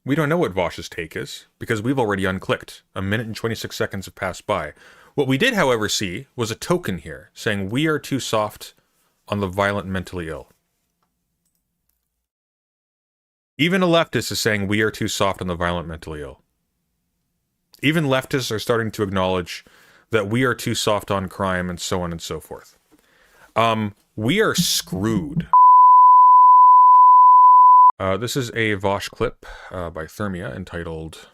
We don't know what Vaush's take is, because we've already unclicked. A minute and 26 seconds have passed by. What we did, however, see was a token here, saying we are too soft on the violent mentally ill. Even a leftist is saying we are too soft on the violent mentally ill. Even leftists are starting to acknowledge that we are too soft on crime and so on and so forth. We are screwed. This is a Vaush clip by Thermia entitled,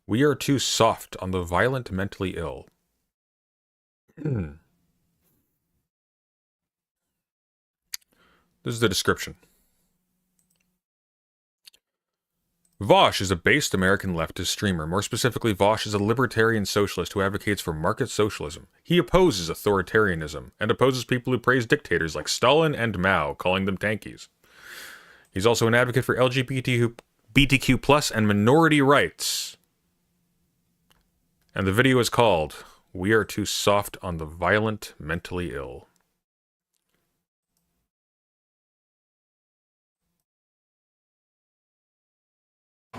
"We are too soft on the violent mentally ill." This is the description. Vaush is a based American leftist streamer. More specifically, Vaush is a libertarian socialist who advocates for market socialism. He opposes authoritarianism and opposes people who praise dictators like Stalin and Mao, calling them tankies. He's also an advocate for LGBTQ+ and minority rights. And the video is called, "We Are Too Soft on the Violent Mentally Ill."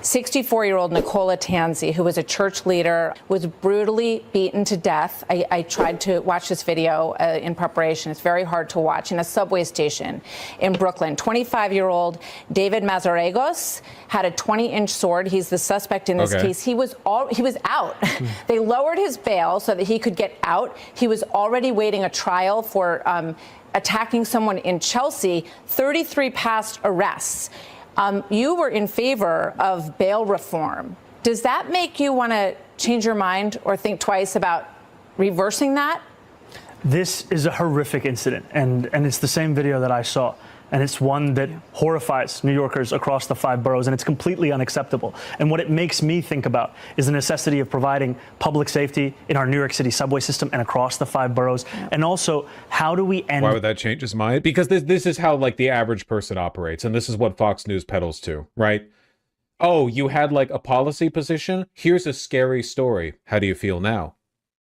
64-year-old Nicola Tanzi, who was a church leader, was brutally beaten to death. I tried to watch this video in preparation. It's very hard to watch. In a subway station in Brooklyn. 25-year-old David Mazarregos had a 20-inch sword. He's the suspect in this case. He was out. They lowered his bail so that he could get out. He was already waiting a trial for attacking someone in Chelsea. 33 past arrests. You were in favor of bail reform. Does that make you want to change your mind or think twice about reversing that? This is a horrific incident, and it's the same video that I saw. And it's one that horrifies New Yorkers across the 5 boroughs, and it's completely unacceptable. And what it makes me think about is the necessity of providing public safety in our New York City subway system and across the 5 boroughs. And also, how do we end... Why would that change his mind? Because this is how, like, the average person operates, and this is what Fox News peddles to, right? Oh, you had, like, a policy position? Here's a scary story. How do you feel now?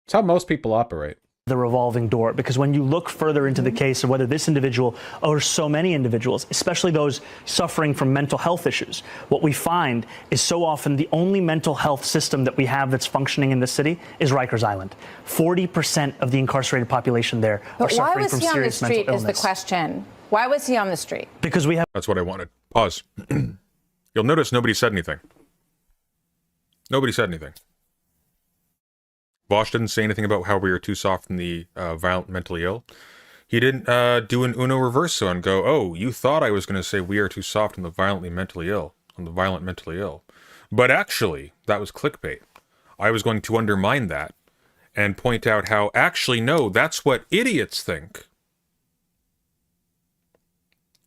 It's how most people operate. The revolving door, because when you look further into the case of whether this individual or so many individuals, especially those suffering from mental health issues, what we find is so often the only mental health system that we have that's functioning in the city is Rikers Island. 40% of the incarcerated population there are suffering from serious mental illness. Why was he on the street is the question. Why was he on the street? Because we have... That's what I wanted. Pause. You'll notice nobody said anything. Nobody said anything. Vaush didn't say anything about how we are too soft on the violent mentally ill. He didn't do an Uno reverso and go, oh, you thought I was going to say we are too soft on the violently mentally ill, on the violent mentally ill. But actually, that was clickbait. I was going to undermine that and point out how, actually, no, that's what idiots think.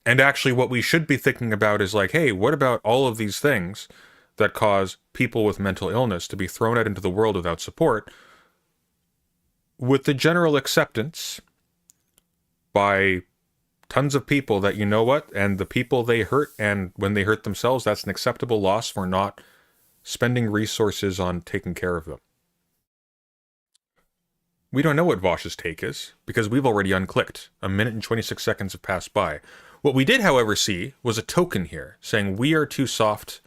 And actually, what we should be thinking about is like, hey, what about all of these things that cause people with mental illness to be thrown out into the world without support, with the general acceptance by tons of people that, you know what, and the people they hurt, and when they hurt themselves, that's an acceptable loss for not spending resources on taking care of them. We don't know what Vaush's take is, because we've already unclicked. A minute and 26 seconds have passed by. What we did, however, see was a token here, saying we are too soft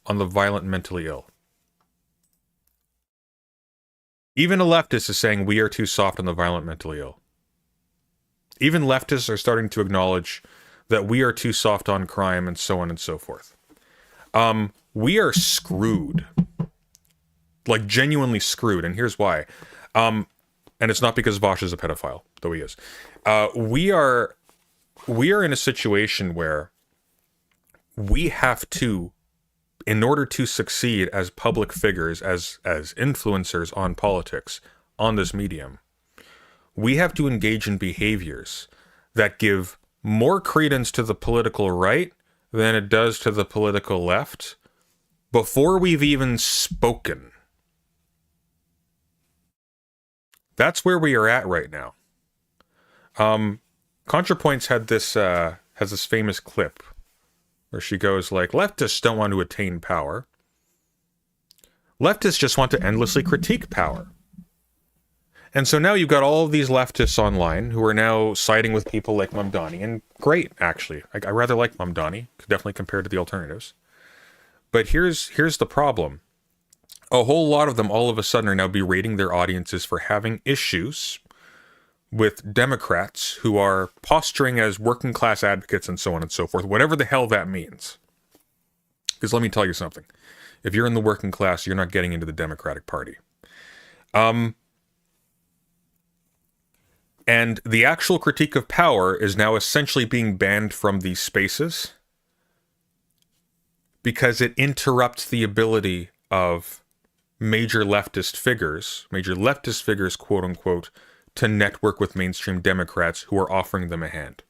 on the violent mentally ill. Even a leftist is saying we are too soft on the violent mentally ill. Even leftists are starting to acknowledge that we are too soft on crime and so on and so forth. We are screwed. Like, genuinely screwed, and here's why. And it's not because Vaush is a pedophile, though he is. We are in a situation where we have to, in order to succeed as public figures, as influencers on politics, on this medium, we have to engage in behaviors that give more credence to the political right than it does to the political left before we've even spoken. That's where we are at right now. ContraPoints had this has this famous clip where she goes like, leftists don't want to attain power. Leftists just want to endlessly critique power. And so now you've got all of these leftists online who are now siding with people like Mamdani, and great, actually. I rather like Mamdani, definitely compared to the alternatives. But here's the problem. A whole lot of them all of a sudden are now berating their audiences for having issues with Democrats who are posturing as working class advocates and so on and so forth, whatever the hell that means. Because let me tell you something. If you're in the working class, you're not getting into the Democratic Party. And the actual critique of power is now essentially being banned from these spaces because it interrupts the ability of major leftist figures, quote unquote, to network with mainstream Democrats who are offering them a hand.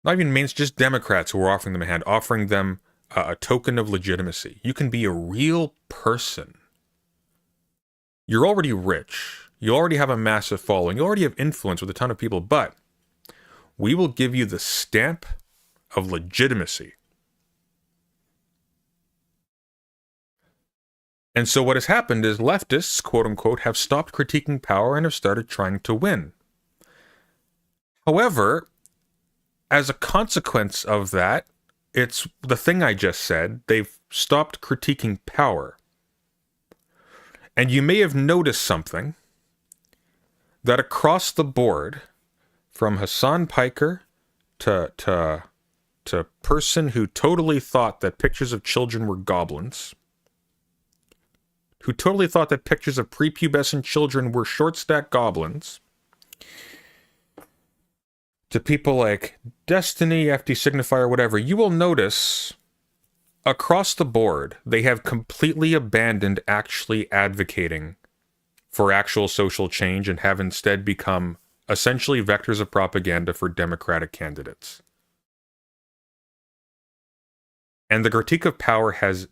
Not even just Democrats who are offering them a hand, offering them a token of legitimacy. You can be a real person. You're already rich. You already have a massive following. You already have influence with a ton of people, but we will give you the stamp of legitimacy. And so what has happened is leftists, quote unquote, have stopped critiquing power and have started trying to win. However, as a consequence of that, it's the thing I just said, they've stopped critiquing power. And you may have noticed something, that across the board, from Hassan Piker to person who totally thought that pictures of children were goblins, who totally thought that pictures of prepubescent children were short-stacked goblins, to people like Destiny, FD Signifier, whatever, you will notice across the board, they have completely abandoned actually advocating for actual social change and have instead become essentially vectors of propaganda for Democratic candidates. And the critique of power has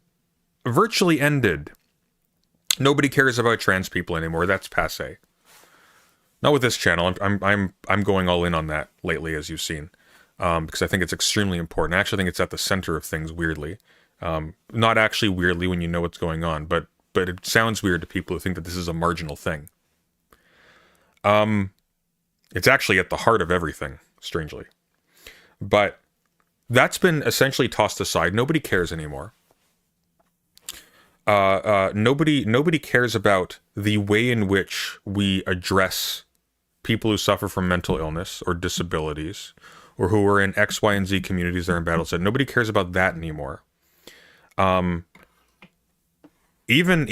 virtually ended. Nobody cares about trans people anymore. That's passé. Not with this channel. I'm going all in on that lately, as you've seen, because I think it's extremely important. I actually think it's at the center of things. Weirdly, not actually weirdly when you know what's going on, but it sounds weird to people who think that this is a marginal thing. It's actually at the heart of everything, strangely. But that's been essentially tossed aside. Nobody cares anymore. Nobody cares about the way in which we address people who suffer from mental illness or disabilities, or who are in X, Y, and Z communities that are in battle set. Nobody cares about that anymore. Even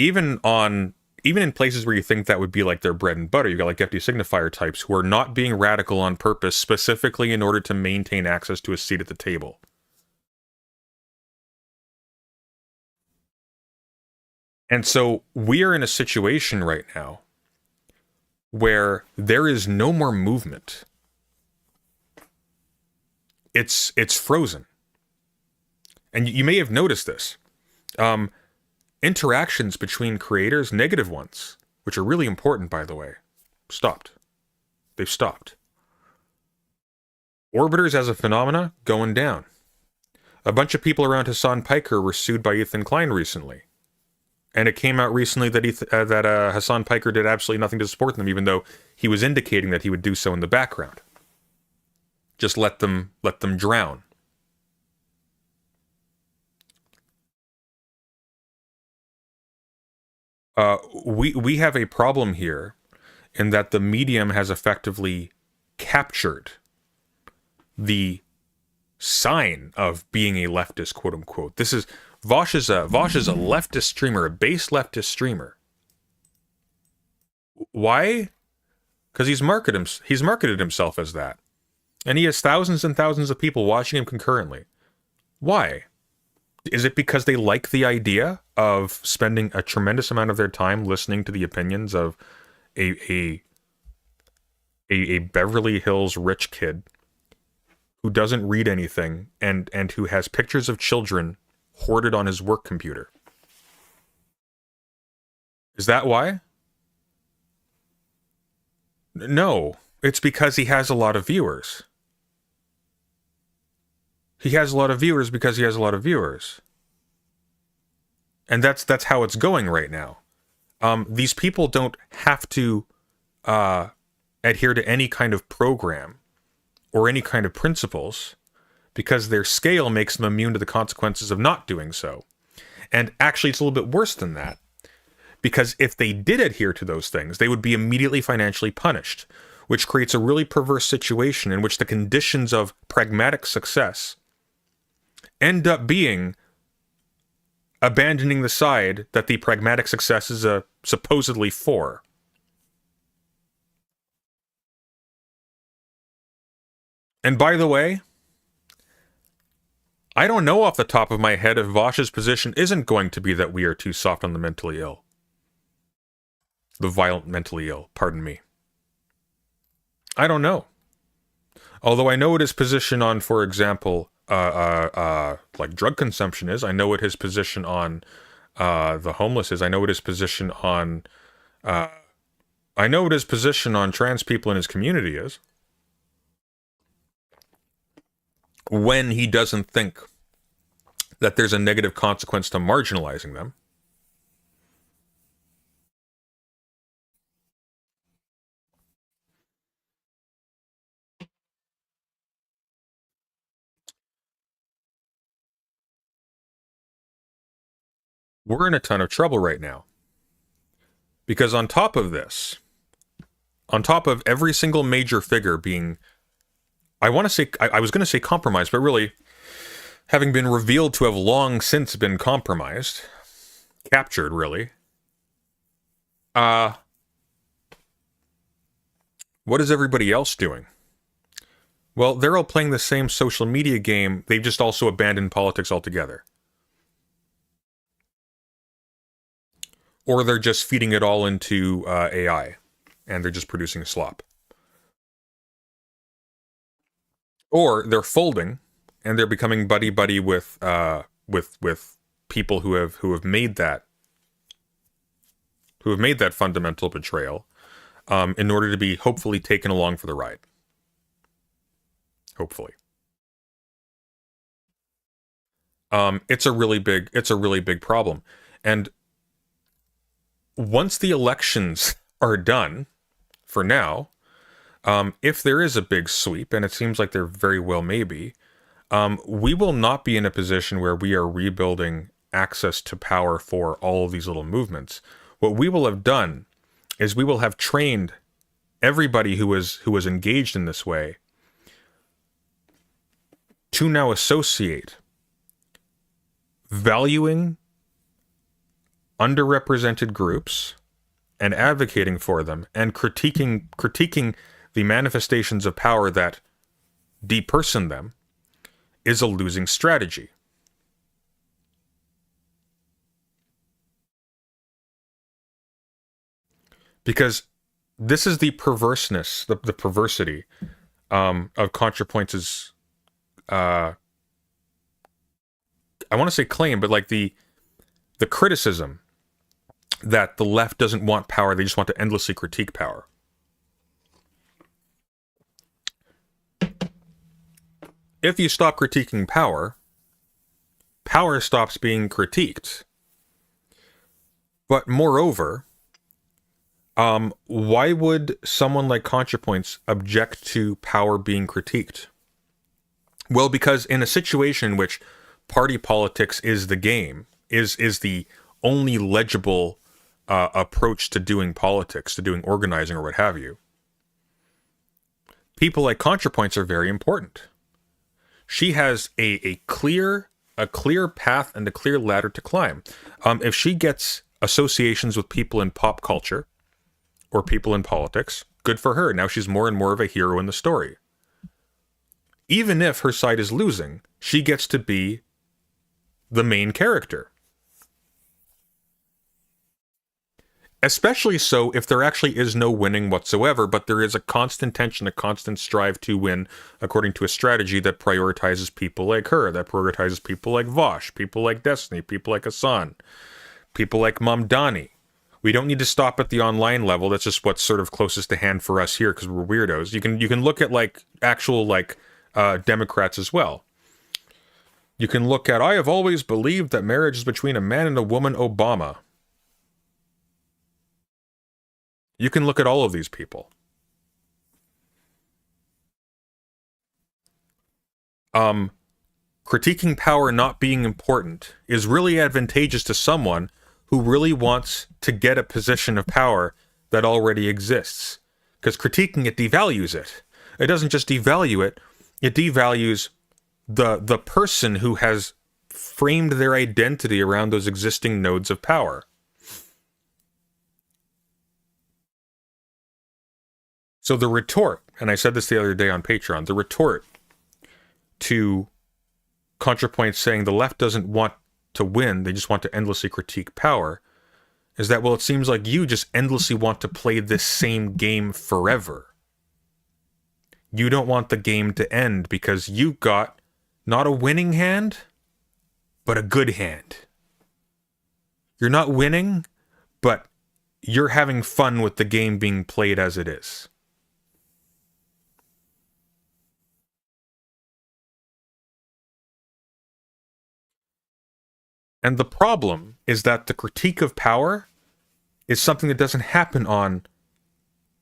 in places where you think that would be like their bread and butter, you got like FD Signifier types who are not being radical on purpose, specifically in order to maintain access to a seat at the table. And so we are in a situation right now where there is no more movement. It's frozen. And you may have noticed this. Interactions between creators, negative ones, which are really important, by the way, stopped. They've stopped. Orbiters as a phenomena, going down. A bunch of people around Hassan Piker were sued by Ethan Klein recently. And it came out recently that Hassan Piker did absolutely nothing to support them, even though he was indicating that he would do so in the background. Just let them drown. We have a problem here in that the medium has effectively captured the sign of being a leftist, quote unquote. This is Vaush is a leftist streamer, a base leftist streamer. Why? Because he's marketed himself as that. And he has thousands and thousands of people watching him concurrently. Why? Is it because they like the idea of spending a tremendous amount of their time listening to the opinions of a Beverly Hills rich kid who doesn't read anything and who has pictures of children hoarded on his work computer? Is that why? No, it's because he has a lot of viewers. He has a lot of viewers because he has a lot of viewers. And that's how it's going right now. These people don't have to adhere to any kind of program or any kind of principles because their scale makes them immune to the consequences of not doing so. And actually, it's a little bit worse than that, because if they did adhere to those things, they would be immediately financially punished, which creates a really perverse situation in which the conditions of pragmatic success end up being abandoning the side that the pragmatic success is supposedly for. And by the way, I don't know off the top of my head if Vaush's position isn't going to be that we are too soft on the mentally ill. The violent mentally ill, pardon me. I don't know. Although I know what his position on, for example, like drug consumption is. I know what his position on the homeless is. I know what his position on trans people in his community is. When he doesn't think that there's a negative consequence to marginalizing them. We're in a ton of trouble right now. Because on top of this, on top of every single major figure being, I want to say, I was going to say compromised, but really, having been revealed to have long since been compromised, captured, really, what is everybody else doing? Well, they're all playing the same social media game, they've just also abandoned politics altogether. Or they're just feeding it all into AI, and they're just producing slop. Or they're folding, and they're becoming buddy-buddy with people who have made that fundamental betrayal, in order to be hopefully taken along for the ride. Hopefully. It's a really big problem. And once the elections are done, for now, if there is a big sweep, and it seems like there very well may be, we will not be in a position where we are rebuilding access to power for all of these little movements. What we will have done is we will have trained everybody who was engaged in this way to now associate valuing underrepresented groups and advocating for them and critiquing the manifestations of power that deperson them is a losing strategy. Because this is the perverseness, the perversity of ContraPoints' I want to say claim, but like the criticism that the left doesn't want power, they just want to endlessly critique power. If you stop critiquing power, power stops being critiqued. But moreover, why would someone like ContraPoints object to power being critiqued? Well, because in a situation in which party politics is the game, is the only legible approach to doing politics, to doing organizing or what have you, people like ContraPoints are very important. She has a clear path and a clear ladder to climb. If she gets associations with people in pop culture or people in politics, good for her. Now she's more and more of a hero in the story. Even if her side is losing, she gets to be the main character. Especially so if there actually is no winning whatsoever, but there is a constant tension, a constant strive to win according to a strategy that prioritizes people like her, that prioritizes people like Vaush, people like Destiny, people like Hassan, people like Mamdani. We don't need to stop at the online level. That's just what's sort of closest to hand for us here because we're weirdos. You can look at like actual like Democrats as well. You can look at, I have always believed that marriage is between a man and a woman, Obama. You can look at all of these people. critiquing power not being important is really advantageous to someone who really wants to get a position of power that already exists. Because critiquing it devalues it. It doesn't just devalue it, it devalues the person who has framed their identity around those existing nodes of power. So the retort, and I said this the other day on Patreon, the retort to ContraPoint saying the left doesn't want to win, they just want to endlessly critique power, is that, well, it seems like you just endlessly want to play this same game forever. You don't want the game to end because you got not a winning hand, but a good hand. You're not winning, but you're having fun with the game being played as it is. And the problem is that the critique of power is something that doesn't happen on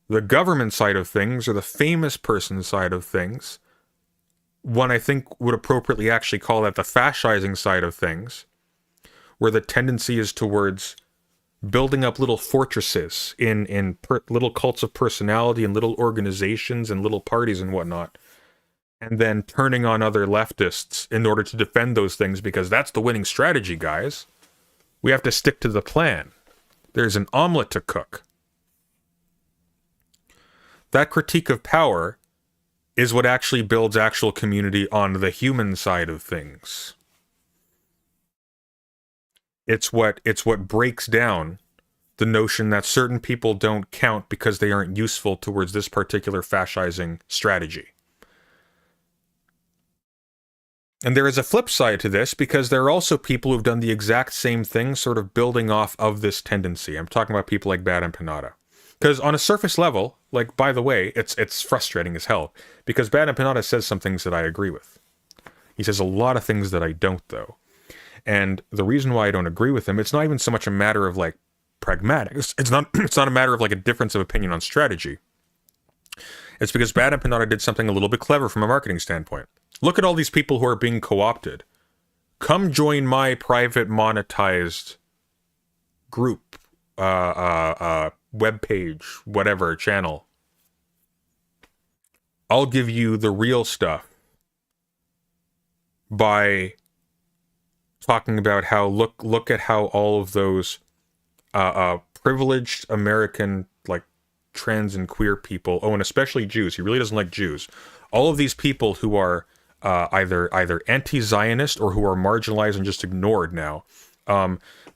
the government side of things or the famous person side of things. One I think would appropriately actually call that the fascising side of things, where the tendency is towards building up little fortresses in little cults of personality and little organizations and little parties and whatnot, and then turning on other leftists in order to defend those things, because that's the winning strategy, guys. We have to stick to the plan. There's an omelet to cook. That critique of power is what actually builds actual community on the human side of things. It's what breaks down the notion that certain people don't count because they aren't useful towards this particular fascising strategy. And there is a flip side to this, because there are also people who've done the exact same thing, sort of building off of this tendency. I'm talking about people like Bad and Panada. Because on a surface level, like, by the way, it's frustrating as hell, because Bad and Panada says some things that I agree with. He says a lot of things that I don't, though. And the reason why I don't agree with him, it's not even so much a matter of, like, pragmatic. It's not a matter of, like, a difference of opinion on strategy. It's because Bad and Panada did something a little bit clever from a marketing standpoint. Look at all these people who are being co-opted. Come join my private monetized group, webpage, whatever, channel. I'll give you the real stuff by talking about how, look at how all of those privileged American, like, trans and queer people, and especially Jews, he really doesn't like Jews, all of these people who are either anti-Zionist or who are marginalized and just ignored now,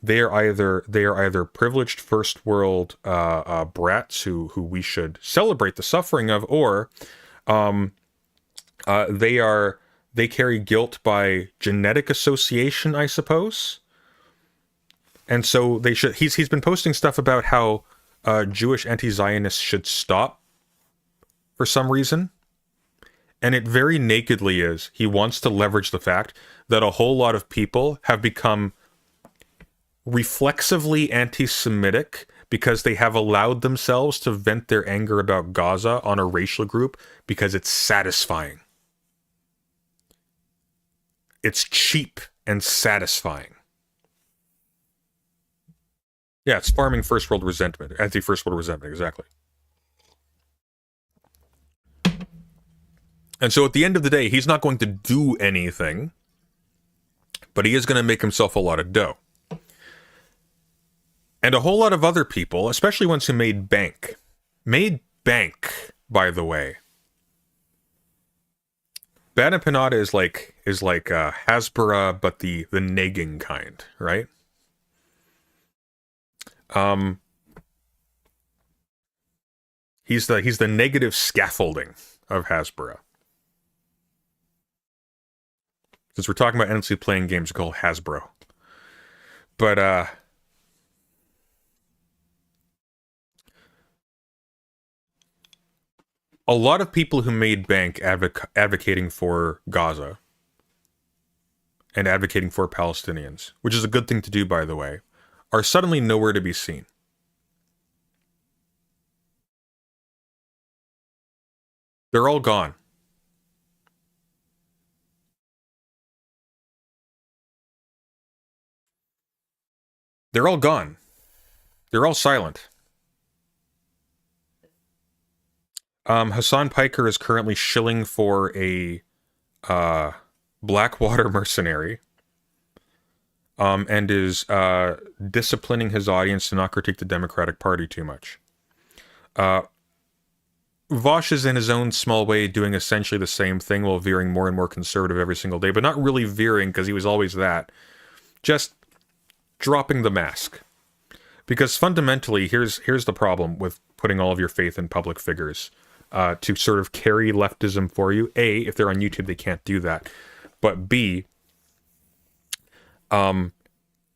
they are either privileged first world brats who we should celebrate the suffering of, or they carry guilt by genetic association, I suppose. And so they should. He's been posting stuff about how Jewish anti-Zionists should stop for some reason. And it very nakedly is, he wants to leverage the fact that a whole lot of people have become reflexively anti-Semitic because they have allowed themselves to vent their anger about Gaza on a racial group because it's satisfying. It's cheap and satisfying. Yeah, it's farming first world resentment, anti-first world resentment, exactly. And so at the end of the day, he's not going to do anything, but he is going to make himself a lot of dough. And a whole lot of other people, especially ones who made bank, by the way. Bad and Panada is like Hasbara, but the nagging kind, right? He's the negative scaffolding of Hasbara. Since we're talking about endlessly playing games called Hasbro. But, a lot of people who made bank advocating for Gaza and advocating for Palestinians, which is a good thing to do, by the way, are suddenly nowhere to be seen. They're all gone. They're all gone. They're all silent. Hassan Piker is currently shilling for a Blackwater mercenary, and is disciplining his audience to not critique the Democratic Party too much. Vaush is in his own small way doing essentially the same thing while veering more and more conservative every single day, but not really veering because he was always that. Just dropping the mask. Because fundamentally, here's the problem with putting all of your faith in public figures to sort of carry leftism for you. A, if they're on YouTube, they can't do that. But B,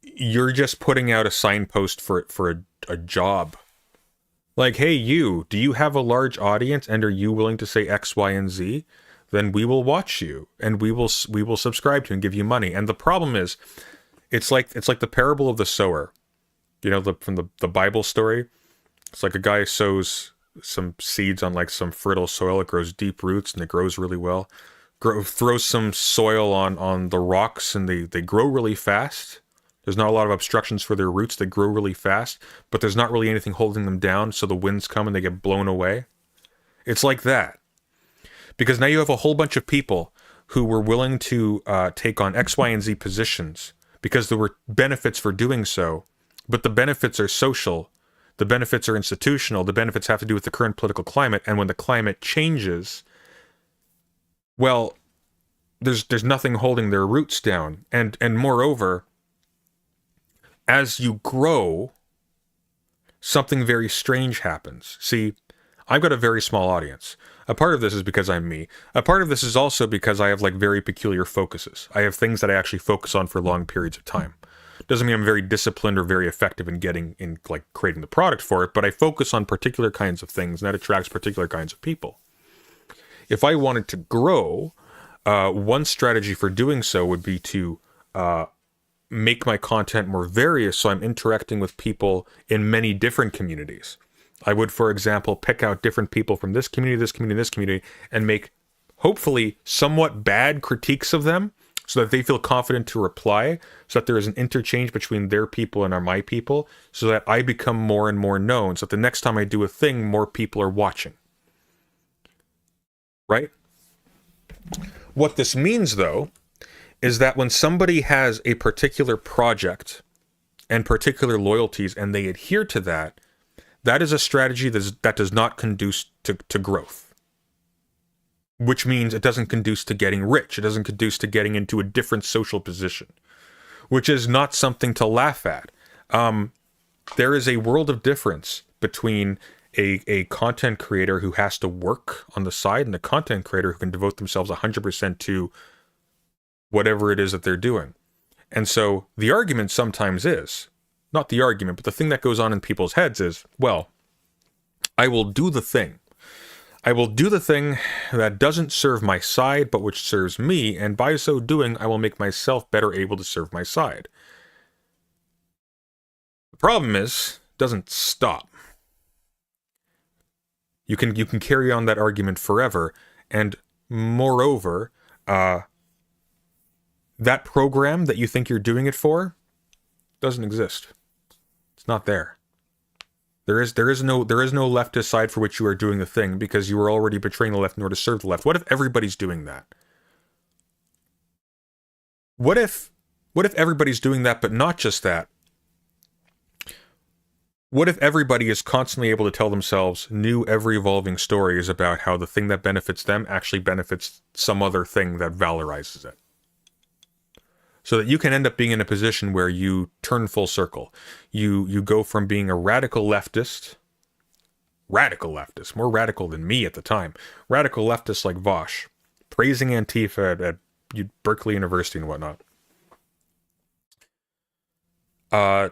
you're just putting out a signpost for a job. Like, hey, do you have a large audience and are you willing to say X, Y, and Z? Then we will watch you and we will subscribe to you and give you money. And the problem is, it's like the parable of the sower. You know, from the Bible story. It's like a guy sows some seeds on like some fertile soil. It grows deep roots and it grows really well. Throws some soil on the rocks and they grow really fast. There's not a lot of obstructions for their roots. They grow really fast, but there's not really anything holding them down, so the winds come and they get blown away. It's like that. Because now you have a whole bunch of people who were willing to take on X, Y, and Z positions because there were benefits for doing so, but the benefits are social, the benefits are institutional, the benefits have to do with the current political climate, and when the climate changes, well, there's nothing holding their roots down. And moreover, as you grow, something very strange happens. See, I've got a very small audience. A part of this is because I'm me. A part of this is also because I have like very peculiar focuses. I have things that I actually focus on for long periods of time. Doesn't mean I'm very disciplined or very effective in creating the product for it, but I focus on particular kinds of things, and that attracts particular kinds of people. If I wanted to grow, one strategy for doing so would be to make my content more various, so I'm interacting with people in many different communities. I would, for example, pick out different people from this community, this community, this community, and make, hopefully, somewhat bad critiques of them, so that they feel confident to reply, so that there is an interchange between their people and my people, so that I become more and more known, so that the next time I do a thing, more people are watching. Right? What this means, though, is that when somebody has a particular project and particular loyalties and they adhere to that, that is a strategy that does not conduce to growth. Which means it doesn't conduce to getting rich. It doesn't conduce to getting into a different social position. Which is not something to laugh at. There is a world of difference between a content creator who has to work on the side and a content creator who can devote themselves 100% to whatever it is that they're doing. And so the argument sometimes is, not the argument, but the thing that goes on in people's heads is, well, I will do the thing. I will do the thing that doesn't serve my side, but which serves me, and by so doing, I will make myself better able to serve my side. The problem is, it doesn't stop. You can carry on that argument forever, and moreover, that program that you think you're doing it for doesn't exist. It's not there. There is no leftist side for which you are doing the thing, because you are already betraying the left in order to serve the left. What if everybody's doing that? What if everybody's doing that, but not just that? What if everybody is constantly able to tell themselves new, ever-evolving stories about how the thing that benefits them actually benefits some other thing that valorizes it? So that you can end up being in a position where you turn full circle. You go from being a radical leftist, more radical than me at the time, radical leftist like Vaush, praising Antifa at Berkeley University and whatnot,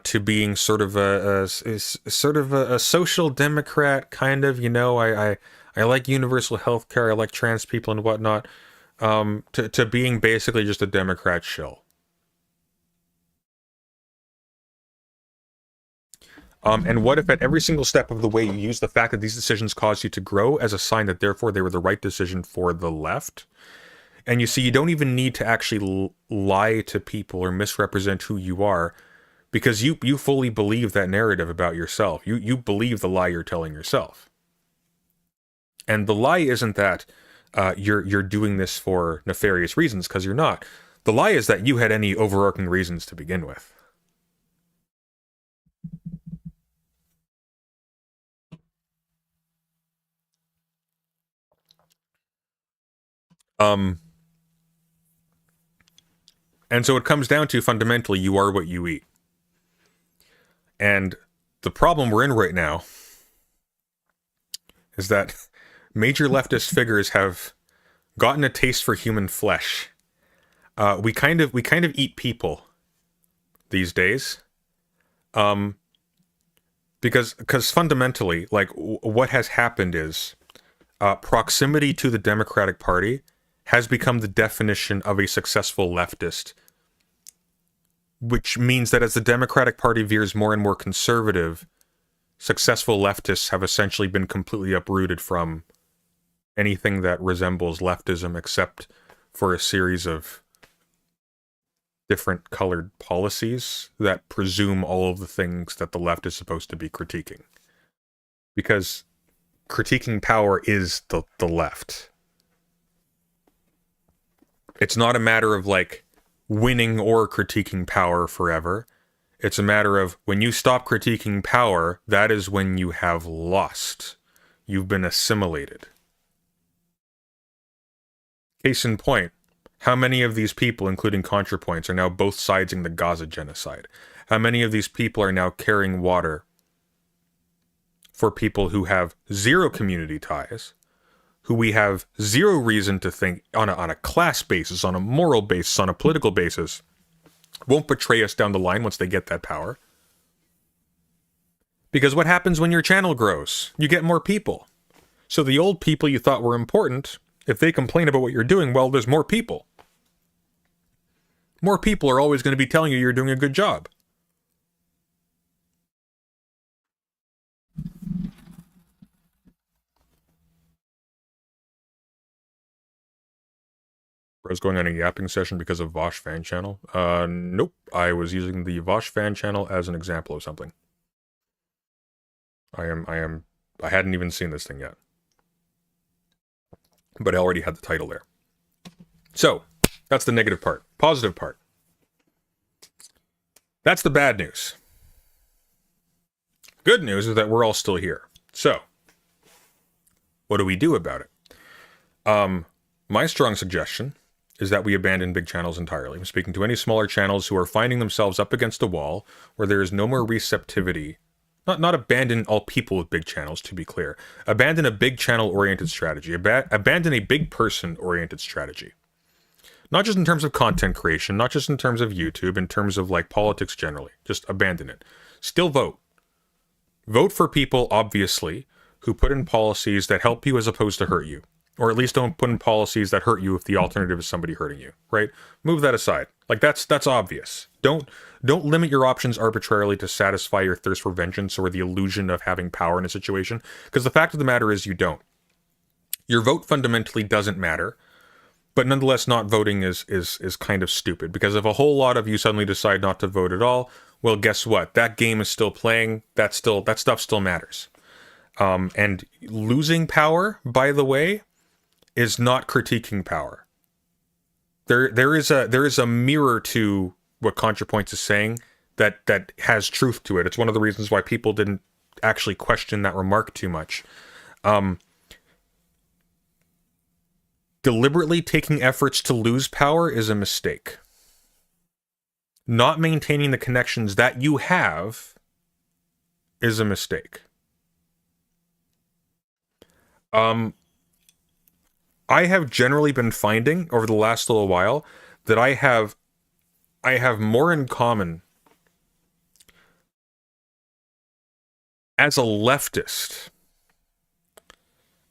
to being sort of a social democrat, kind of, I like universal health care, I like trans people and whatnot, to being basically just a Democrat shill. And what if at every single step of the way you use the fact that these decisions caused you to grow as a sign that therefore they were the right decision for the left? And you see, you don't even need to actually lie to people or misrepresent who you are. because you fully believe that narrative about yourself. You believe the lie you're telling yourself. And the lie isn't that you're doing this for nefarious reasons, because you're not. The lie is that you had any overarching reasons to begin with. And so it comes down to, fundamentally, you are what you eat. And the problem we're in right now is that major leftist figures have gotten a taste for human flesh. We kind of eat people these days, because fundamentally, like, what has happened is proximity to the Democratic Party has become the definition of a successful leftist, which means that as the Democratic Party veers more and more conservative, successful leftists have essentially been completely uprooted from anything that resembles leftism, except for a series of different colored policies that presume all of the things that the left is supposed to be critiquing. Because critiquing power is the left. It's not a matter of, like, winning or critiquing power forever. It's a matter of, when you stop critiquing power, that is when you have lost. You've been assimilated. Case in point, how many of these people, including ContraPoints, are now both siding the Gaza genocide? How many of these people are now carrying water for people who have zero community ties, who we have zero reason to think, on a class basis, on a moral basis, on a political basis, won't betray us down the line once they get that power? Because what happens when your channel grows? You get more people. So the old people you thought were important, if they complain about what you're doing, well, there's more people. More people are always going to be telling you you're doing a good job. I was going on a yapping session because of Vaush fan channel. Nope. I was using the Vaush fan channel as an example of something. I hadn't even seen this thing yet. But I already had the title there. So, that's the negative part. Positive part. That's the bad news. Good news is that we're all still here. So, what do we do about it? My strong suggestion is that we abandon big channels entirely. I'm speaking to any smaller channels who are finding themselves up against a wall where there is no more receptivity. Not abandon all people with big channels, to be clear. Abandon a big channel-oriented strategy. Abandon a big person-oriented strategy. Not just in terms of content creation, not just in terms of YouTube, in terms of, like, politics generally. Just abandon it. Still vote. Vote for people, obviously, who put in policies that help you as opposed to hurt you. Or at least don't put in policies that hurt you if the alternative is somebody hurting you, right? Move that aside. Like, that's obvious. Don't limit your options arbitrarily to satisfy your thirst for vengeance or the illusion of having power in a situation, because the fact of the matter is you don't. Your vote fundamentally doesn't matter, but nonetheless not voting is kind of stupid, because if a whole lot of you suddenly decide not to vote at all, well, guess what? That game is still playing. That stuff still matters. And losing power, by the way, is not critiquing power. There is a mirror to what ContraPoints is saying that has truth to it. It's one of the reasons why people didn't actually question that remark too much. Deliberately taking efforts to lose power is a mistake. Not maintaining the connections that you have is a mistake. I have generally been finding over the last little while that I have more in common as a leftist.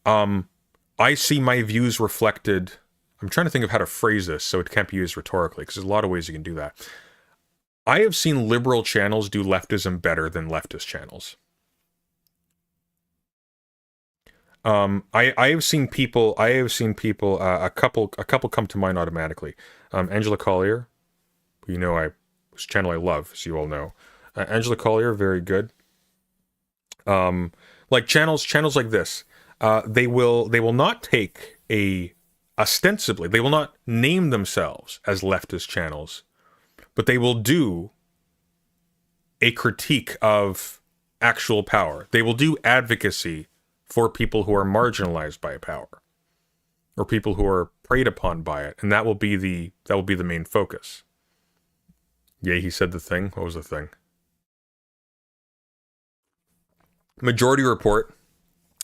I see my views reflected. I'm trying to think of how to phrase this so it can't be used rhetorically, because there's a lot of ways you can do that. I have seen liberal channels do leftism better than leftist channels. I have seen people. A couple come to mind automatically. Angela Collier, who, you know, I whose channel I love, as you all know. Angela Collier, very good. Like channels like this, they will not take ostensibly, they will not name themselves as leftist channels, but they will do a critique of actual power. They will do advocacy for people who are marginalized by power, or people who are preyed upon by it, and that will be the main focus. Yeah, he said the thing. What was the thing? Majority Report.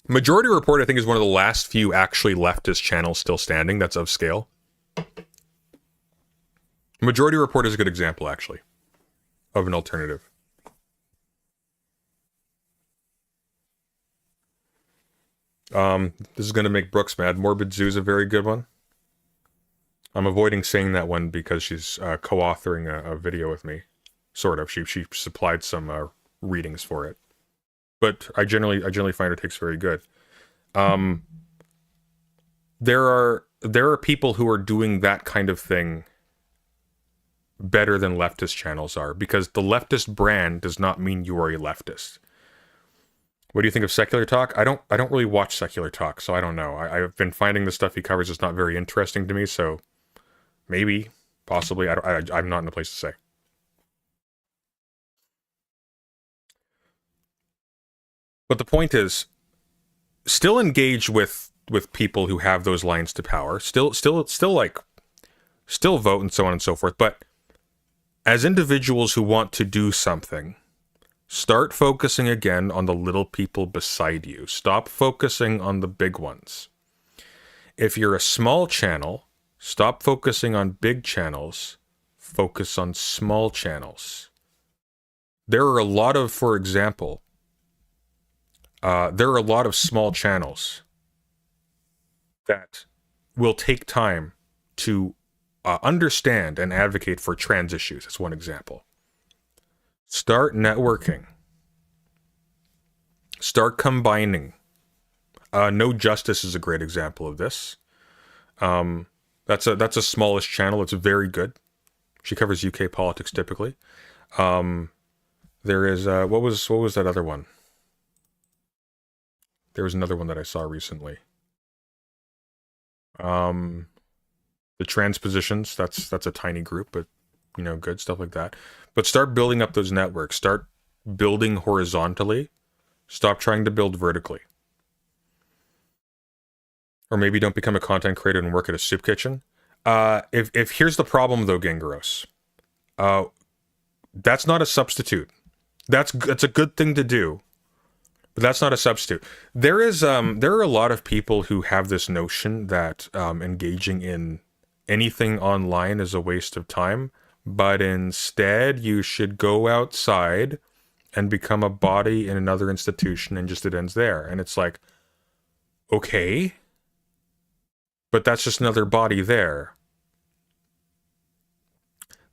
Majority Report, I think, is one of the last few actually leftist channels still standing that's of scale. Majority Report is a good example, actually, of an alternative. This is going to make Brooks mad. Morbid Zoo is a very good one. I'm avoiding saying that one because she's co-authoring a video with me. Sort of. She supplied some readings for it. But I generally find her takes very good. There are people who are doing that kind of thing better than leftist channels are, because the leftist brand does not mean you are a leftist. What do you think of Secular Talk? I don't really watch Secular Talk, so I don't know. I've been finding the stuff he covers is not very interesting to me, so maybe, possibly, I'm not in a place to say. But the point is, still engage with people who have those lines to power. Still vote and so on and so forth. But as individuals who want to do something, start focusing again on the little people beside you. Stop focusing on the big ones. If you're a small channel, stop focusing on big channels. Focus on small channels. There are a lot of, for example, there are a lot of small channels that will take time to understand and advocate for trans issues. That's one example. Start networking. Start combining. No Justice is a great example of this. That's a smallish channel. It's very good. She covers UK politics typically. There is what was that other one? There was another one that I saw recently. The transpositions, that's a tiny group, but good stuff like that. But start building up those networks. Start building horizontally. Stop trying to build vertically. Or maybe don't become a content creator and work at a soup kitchen. If here's the problem though, Gangaros. That's not a substitute. That's a good thing to do. But that's not a substitute. There are a lot of people who have this notion that engaging in anything online is a waste of time, but instead you should go outside and become a body in another institution and just it ends there. And it's like, okay, but that's just another body there.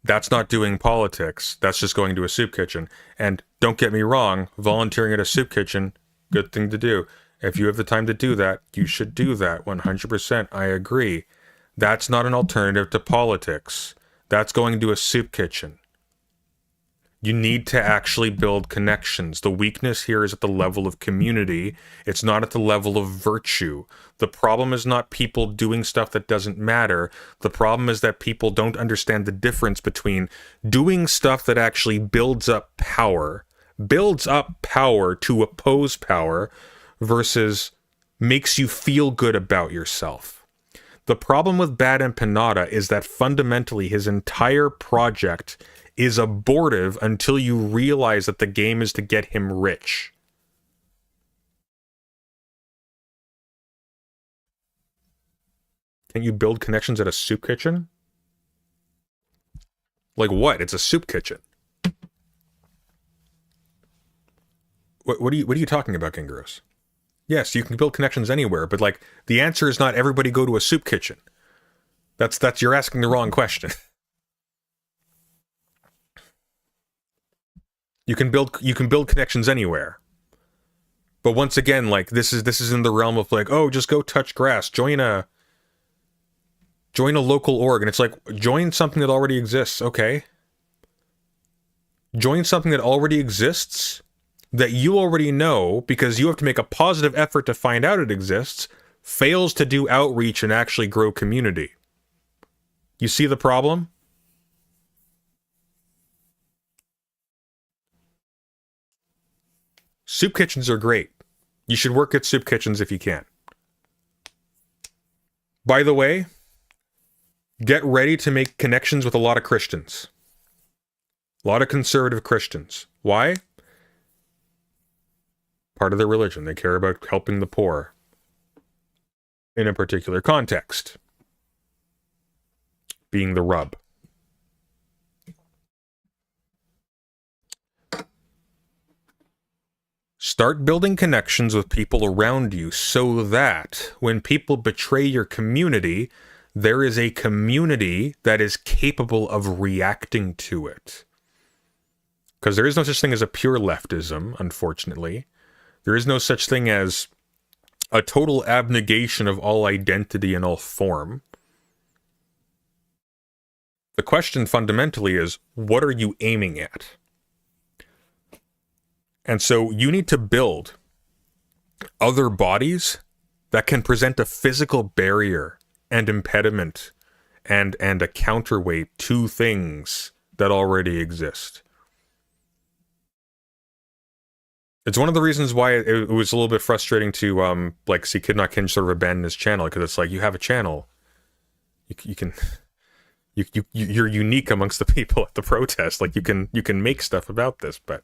That's not doing politics. That's just going to a soup kitchen. And don't get me wrong, volunteering at a soup kitchen, good thing to do. If you have the time to do that, you should do that. 100%, I agree. That's not an alternative to politics. That's going to a soup kitchen. You need to actually build connections. The weakness here is at the level of community. It's not at the level of virtue. The problem is not people doing stuff that doesn't matter. The problem is that people don't understand the difference between doing stuff that actually builds up power to oppose power, versus makes you feel good about yourself. The problem with Bad Empanada is that fundamentally his entire project is abortive until you realize that the game is to get him rich. Can you build connections at a soup kitchen? Like what? It's a soup kitchen. What are you talking about, Kingaros? Yes, you can build connections anywhere, but like the answer is not everybody go to a soup kitchen. That's you're asking the wrong question. You can build connections anywhere. But once again, like this is in the realm of like, oh, just go touch grass, join a local org, and it's like, join something that already exists, okay? join something that already exists, that you already know because you have to make a positive effort to find out it exists, fails to do outreach and actually grow community. You see the problem? Soup kitchens are great. You should work at soup kitchens if you can. By the way, get ready to make connections with a lot of Christians. A lot of conservative Christians. Why? Part of their religion. They care about helping the poor in a particular context. Being the rub. Start building connections with people around you so that when people betray your community, there is a community that is capable of reacting to it. Because there is no such thing as a pure leftism, unfortunately. There is no such thing as a total abnegation of all identity and all form. The question fundamentally is, what are you aiming at? And so you need to build other bodies that can present a physical barrier and impediment and a counterweight to things that already exist. It's one of the reasons why it was a little bit frustrating to see Kid Not Kin sort of abandon his channel, because it's like, you have a channel, you're unique amongst the people at the protest. Like, you can make stuff about this, but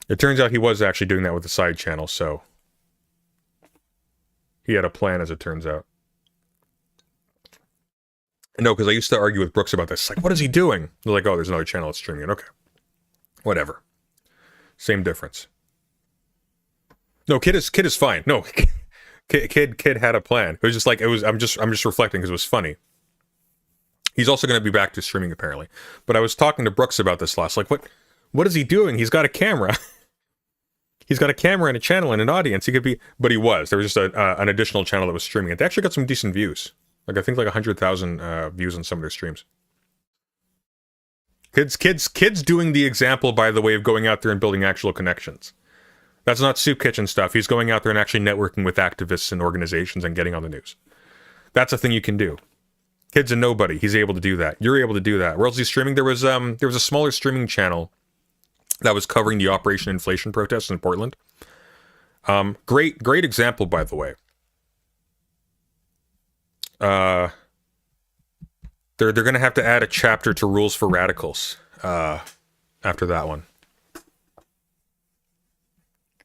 it turns out he was actually doing that with the side channel, so he had a plan, as it turns out. No, because I used to argue with Brooks about this. Like, what is he doing? They're like, oh, there's another channel that's streaming it. Okay, whatever. Same difference. No, Kid is fine. No, Kid had a plan. It was just like, I'm just reflecting because it was funny. He's also going to be back to streaming apparently. But I was talking to Brooks about this last. Like, what is he doing? He's got a camera. He's got a camera and a channel and an audience. He could be, but he was. There was just an additional channel that was streaming it. They actually got some decent views. Like, I think like 100,000 views on some of their streams. Kids doing the example, by the way, of going out there and building actual connections. That's not soup kitchen stuff. He's going out there and actually networking with activists and organizations and getting on the news. That's a thing you can do. Kid's a nobody. He's able to do that. You're able to do that. Where else is he streaming? There was a smaller streaming channel that was covering the Operation Inflation protests in Portland. Great example, by the way. They're going to have to add a chapter to Rules for Radicals after that one.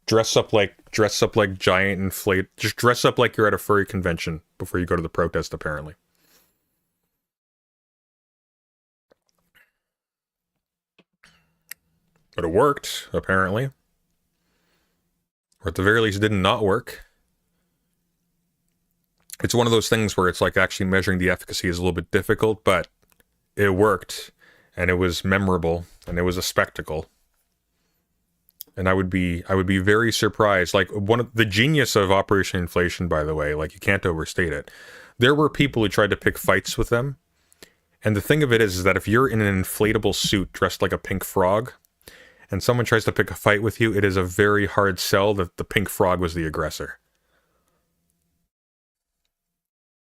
Dress up like giant inflate. Just dress up like you're at a furry convention before you go to the protest, apparently. But it worked, apparently. Or at the very least, it did not work. It's one of those things where it's like actually measuring the efficacy is a little bit difficult, but it worked, and it was memorable, and it was a spectacle. And I would be very surprised. Like, one of the genius of Operation Inflation, by the way, like, you can't overstate it. There were people who tried to pick fights with them. And the thing of it is that if you're in an inflatable suit dressed like a pink frog, and someone tries to pick a fight with you, it is a very hard sell that the pink frog was the aggressor.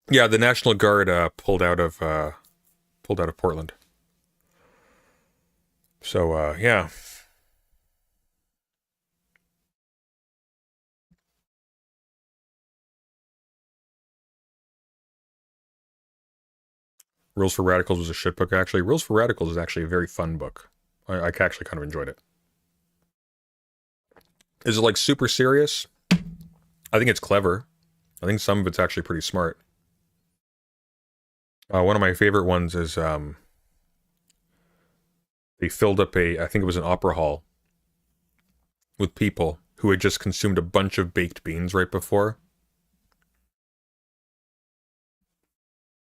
Yeah, the National Guard pulled out of Portland. So yeah. Rules for Radicals was a shit book, actually. Rules for Radicals is actually a very fun book. I actually kind of enjoyed it. Is it like super serious? I think it's clever. I think some of it's actually pretty smart. One of my favorite ones is they filled up I think it was an opera hall with people who had just consumed a bunch of baked beans right before.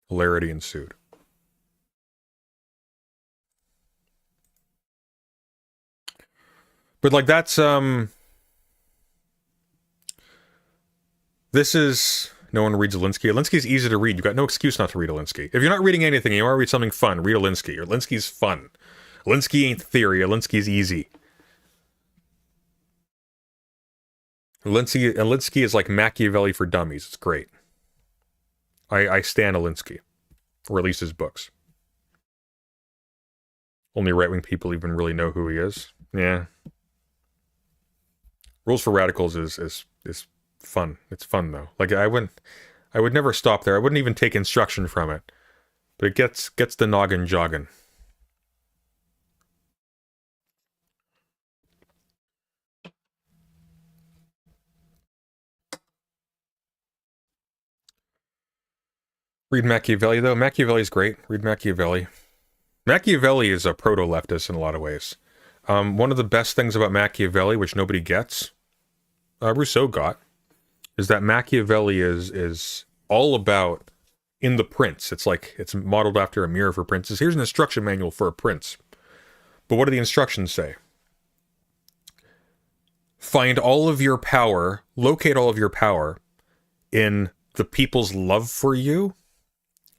Hilarity ensued. But like that's this is no one reads Alinsky. Alinsky's easy to read. You've got no excuse not to read Alinsky. If you're not reading anything and you want to read something fun, read Alinsky. Alinsky's fun. Alinsky ain't theory. Alinsky's easy. Alinsky is like Machiavelli for dummies. It's great. I stan Alinsky, or at least his books. Only right-wing people even really know who he is. Yeah. Rules for Radicals is fun. It's fun though. Like I would never stop there. I wouldn't even take instruction from it. But it gets the noggin jogging. Read Machiavelli though. Machiavelli's great. Read Machiavelli. Machiavelli is a proto-leftist in a lot of ways. One of the best things about Machiavelli, which nobody gets, Rousseau got, is that Machiavelli is all about in the prince. It's like it's modeled after a mirror for princes. Here's an instruction manual for a prince. But what do the instructions say? Find all of your power, locate all of your power in the people's love for you,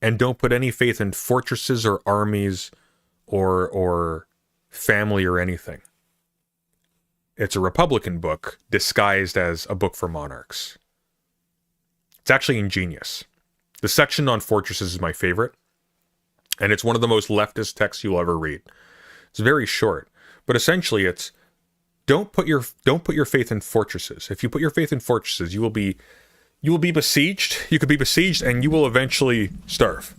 and don't put any faith in fortresses or armies or family or anything. It's a Republican book disguised as a book for monarchs. It's actually ingenious. The section on fortresses is my favorite, and it's one of the most leftist texts you'll ever read. It's very short, but essentially it's don't put your faith in fortresses. If you put your faith in fortresses, you will be besieged. You could be besieged, and you will eventually starve.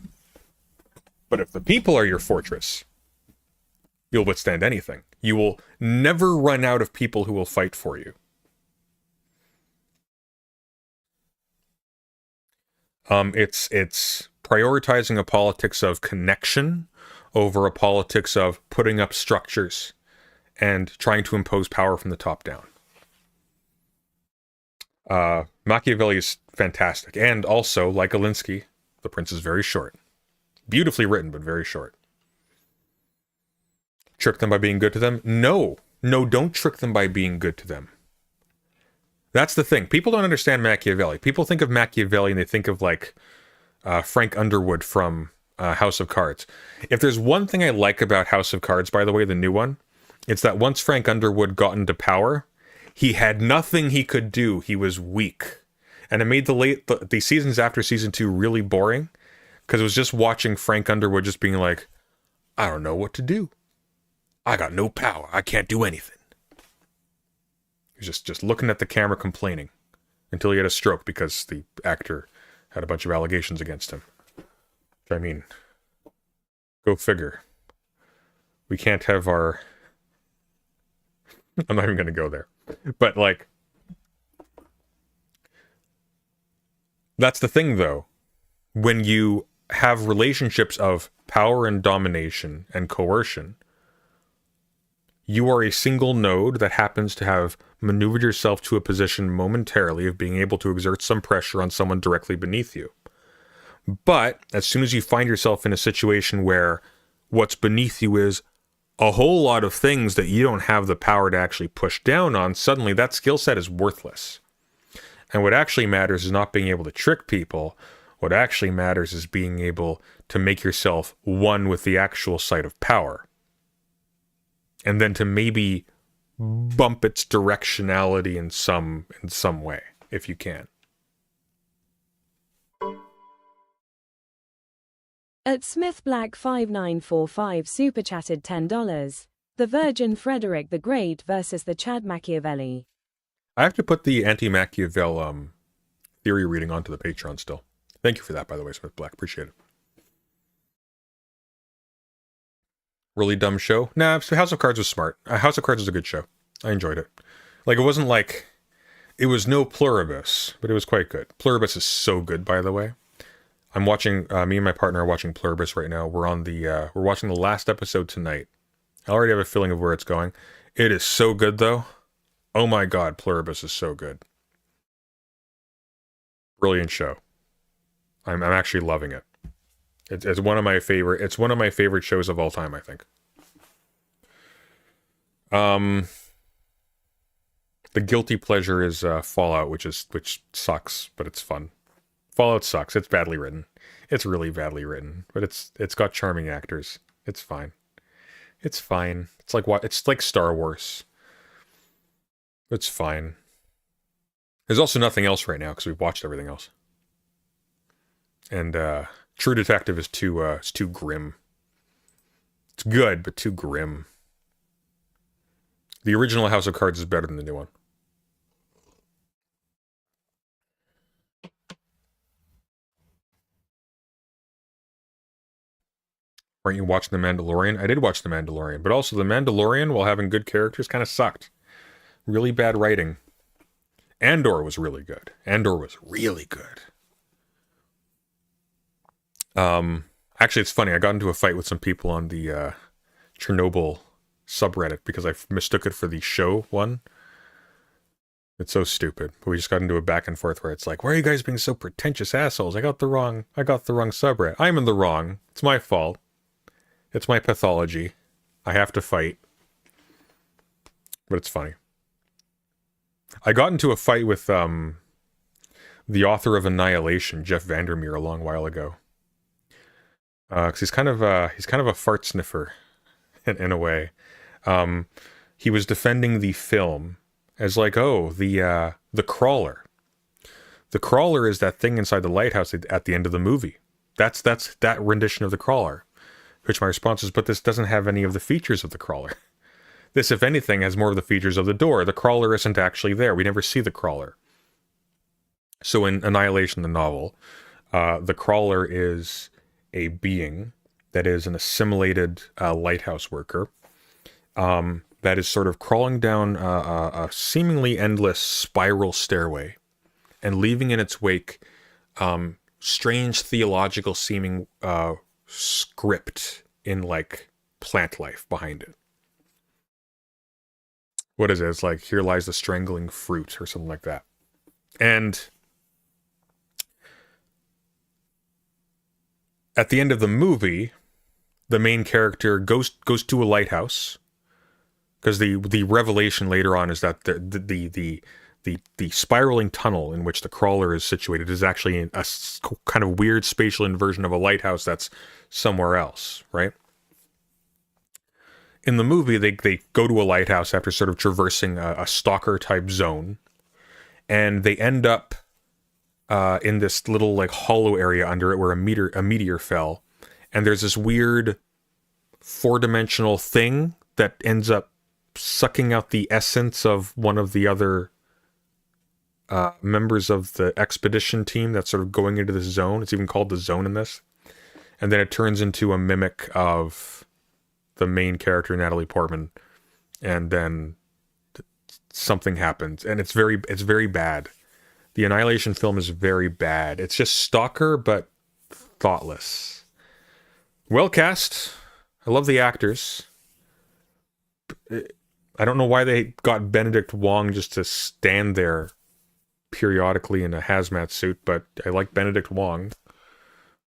But if the people are your fortress, you'll withstand anything. You will never run out of people who will fight for you. It's prioritizing a politics of connection over a politics of putting up structures and trying to impose power from the top down. Machiavelli is fantastic. And also, like Alinsky, The Prince is very short. Beautifully written, but very short. Trick them by being good to them? No, don't trick them by being good to them. That's the thing. People don't understand Machiavelli. People think of Machiavelli and they think of like Frank Underwood from House of Cards. If there's one thing I like about House of Cards, by the way, the new one, it's that once Frank Underwood got into power, he had nothing he could do. He was weak. And it made the seasons after season 2 really boring, because it was just watching Frank Underwood just being like, I don't know what to do. I got no power. I can't do anything. He was just looking at the camera complaining until he had a stroke because the actor had a bunch of allegations against him. I mean, go figure. We can't have our... I'm not even going to go there. But, like... That's the thing, though. When you have relationships of power and domination and coercion, you are a single node that happens to have maneuvered yourself to a position momentarily of being able to exert some pressure on someone directly beneath you. But as soon as you find yourself in a situation where what's beneath you is a whole lot of things that you don't have the power to actually push down on, suddenly that skill set is worthless. And what actually matters is not being able to trick people. What actually matters is being able to make yourself one with the actual site of power. And then to maybe bump its directionality in some way, if you can. At Smith Black 5945 super chatted $10. The Virgin Frederick the Great versus the Chad Machiavelli. I have to put the anti-Machiavel theory reading onto the Patreon still. Thank you for that, by the way, Smith Black. Appreciate it. Really dumb show? Nah, House of Cards was smart. House of Cards was a good show. I enjoyed it. Like, it wasn't like... It was no Pluribus, but it was quite good. Pluribus is so good, by the way. I'm watching... me and my partner are watching Pluribus right now. We're watching the last episode tonight. I already have a feeling of where it's going. It is so good, though. Oh my god, Pluribus is so good. Brilliant show. I'm actually loving it. It's one of my favorite. It's one of my favorite shows of all time, I think. The guilty pleasure is Fallout, which sucks, but it's fun. Fallout sucks. It's badly written. It's really badly written, but it's got charming actors. It's fine. It's fine. It's like what? It's like Star Wars. It's fine. There's also nothing else right now because we've watched everything else. And True Detective is too grim. It's good, but too grim. The original House of Cards is better than the new one. Aren't you watching The Mandalorian? I did watch The Mandalorian, but also The Mandalorian, while having good characters, kind of sucked. Really bad writing. Andor was really good. Andor was really good. Actually, it's funny. I got into a fight with some people on the Chernobyl subreddit because I mistook it for the show one. It's so stupid. But we just got into a back and forth where it's like, why are you guys being so pretentious assholes? I got the wrong subreddit. I'm in the wrong. It's my fault. It's my pathology. I have to fight. But it's funny. I got into a fight with the author of Annihilation, Jeff Vandermeer, a long while ago. Because he's kind of a fart sniffer, in a way. He was defending the film as like, oh, the crawler. The crawler is that thing inside the lighthouse at the end of the movie. That's that rendition of the crawler. Which my response is, but this doesn't have any of the features of the crawler. This, if anything, has more of the features of the door. The crawler isn't actually there. We never see the crawler. So in Annihilation, the novel, the crawler is a being that is an assimilated lighthouse worker that is sort of crawling down a seemingly endless spiral stairway and leaving in its wake strange theological seeming script in like plant life behind it. What is it? It's like, here lies the strangling fruit or something like that. And at the end of the movie, the main character goes to a lighthouse because the revelation later on is that the spiraling tunnel in which the crawler is situated is actually a kind of weird spatial inversion of a lighthouse that's somewhere else, right? In the movie, they go to a lighthouse after sort of traversing a stalker-type zone, and they end up in this little like hollow area under it where a meteor fell, and there's this weird four-dimensional thing that ends up sucking out the essence of one of the other members of the expedition team that's sort of going into this zone. It's even called the zone in this. And then it turns into a mimic of the main character, Natalie Portman. And then something happens. And it's very bad. The Annihilation film is very bad. It's just Stalker, but thoughtless. Well cast. I love the actors. I don't know why they got Benedict Wong just to stand there periodically in a hazmat suit, but I like Benedict Wong.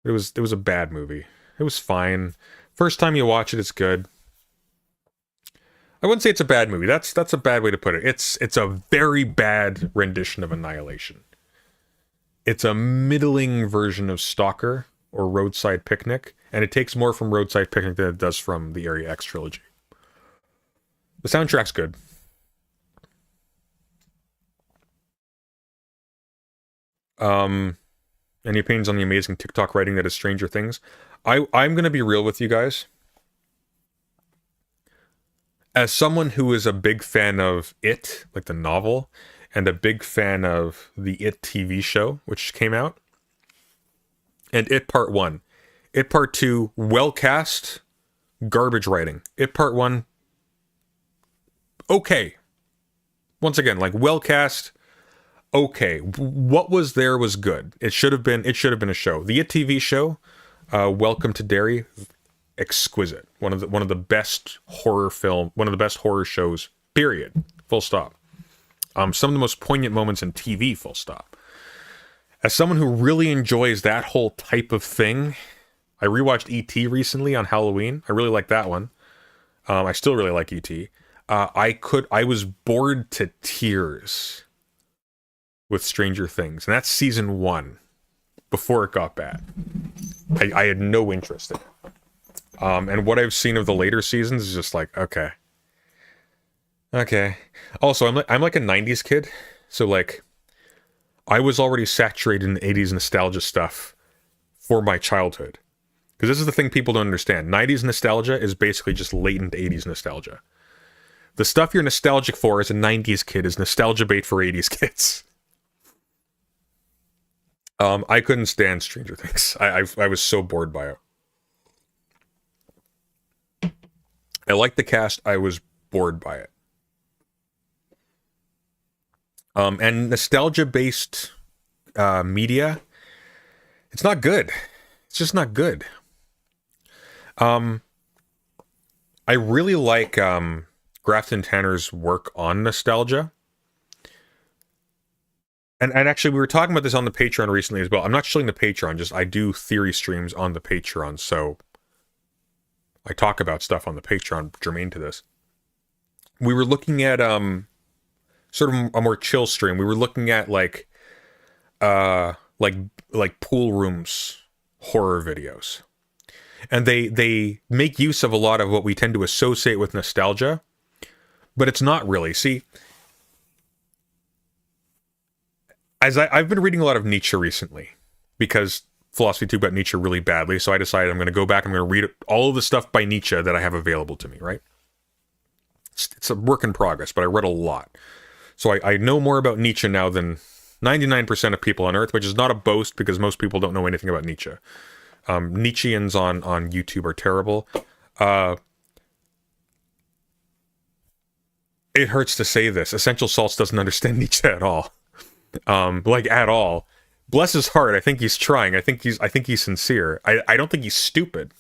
It was a bad movie. It was fine. First time you watch it, it's good. I wouldn't say it's a bad movie. That's a bad way to put it. It's a very bad rendition of Annihilation. It's a middling version of Stalker or Roadside Picnic, and it takes more from Roadside Picnic than it does from the Area X trilogy. The soundtrack's good. Any opinions on the amazing TikTok writing that is Stranger Things? I'm going to be real with you guys. As someone who is a big fan of It, like the novel, and a big fan of the It TV show, which came out, and It Part 1. It Part 2, well cast, garbage writing. It Part 1, okay. Once again, like well cast, okay. What was there was good. It should have been a show. The It TV show, Welcome to Derry, exquisite. One of the best horror shows, period. Full stop. Some of the most poignant moments in TV, full stop. As someone who really enjoys that whole type of thing, I rewatched E.T. recently on Halloween. I really like that one. I still really like E.T. I was bored to tears with Stranger Things, and that's season 1, before it got bad. I had no interest in it. And what I've seen of the later seasons is just like, okay. Also, I'm like a 90s kid, so like I was already saturated in 80s nostalgia stuff for my childhood. Because this is the thing people don't understand. 90s nostalgia is basically just latent 80s nostalgia. The stuff you're nostalgic for as a 90s kid is nostalgia bait for 80s kids. I couldn't stand Stranger Things. I was so bored by it. I liked the cast. I was bored by it. And nostalgia-based media, it's not good. It's just not good. I really like Grafton Tanner's work on nostalgia. And actually, we were talking about this on the Patreon recently as well. I'm not showing the Patreon, just I do theory streams on the Patreon, so I talk about stuff on the Patreon germane to this. We were looking at sort of a more chill stream. We were looking at like pool rooms horror videos. And they make use of a lot of what we tend to associate with nostalgia, but it's not really. See, as I've been reading a lot of Nietzsche recently, because Philosophy 2 got Nietzsche really badly, so I decided I'm going to go back, I'm going to read all of the stuff by Nietzsche that I have available to me, right? It's a work in progress, but I read a lot. So I know more about Nietzsche now than 99% of people on Earth, which is not a boast, because most people don't know anything about Nietzsche. Nietzscheans on YouTube are terrible. It hurts to say this. Essential Salts doesn't understand Nietzsche at all. At all. Bless his heart. I think he's trying. I think he's sincere. I don't think he's stupid.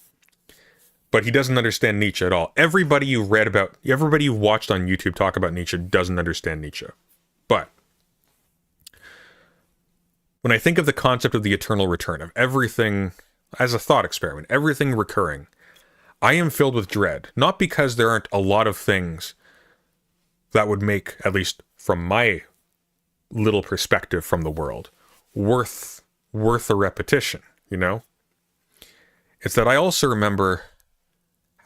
But he doesn't understand Nietzsche at all. Everybody you watched on YouTube talk about Nietzsche doesn't understand Nietzsche. But when I think of the concept of the eternal return, of everything as a thought experiment, everything recurring, I am filled with dread. Not because there aren't a lot of things that would make, at least from my little perspective from the world, worth a repetition, you know? It's that I also remember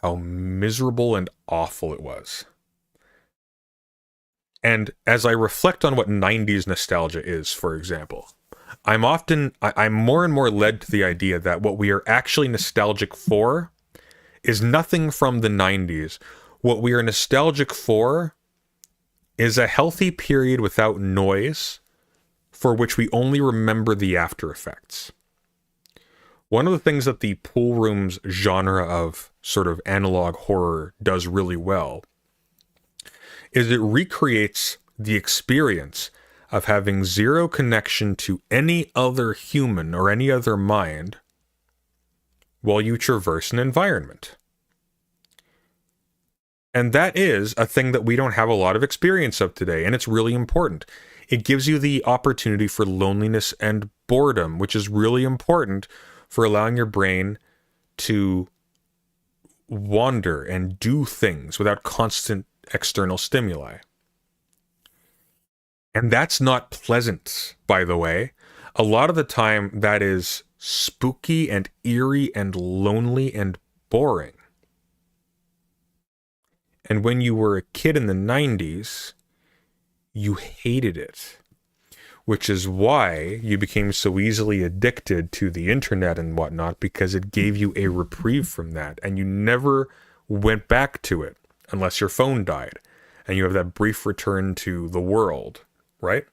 how miserable and awful it was. And as I reflect on what 90s nostalgia is, for example, I'm more and more led to the idea that what we are actually nostalgic for is nothing from the 90s. What we are nostalgic for is a healthy period without noise, for which we only remember the after effects. One of the things that the pool rooms genre of sort of analog horror does really well is it recreates the experience of having zero connection to any other human or any other mind while you traverse an environment. And that is a thing that we don't have a lot of experience of today, and it's really important. It gives you the opportunity for loneliness and boredom, which is really important for allowing your brain to wander and do things without constant external stimuli. And that's not pleasant, by the way. A lot of the time, that is spooky and eerie and lonely and boring. And when you were a kid in the 90s, you hated it. Which is why you became so easily addicted to the internet and whatnot, because it gave you a reprieve from that. And you never went back to it unless your phone died. And you have that brief return to the world, right?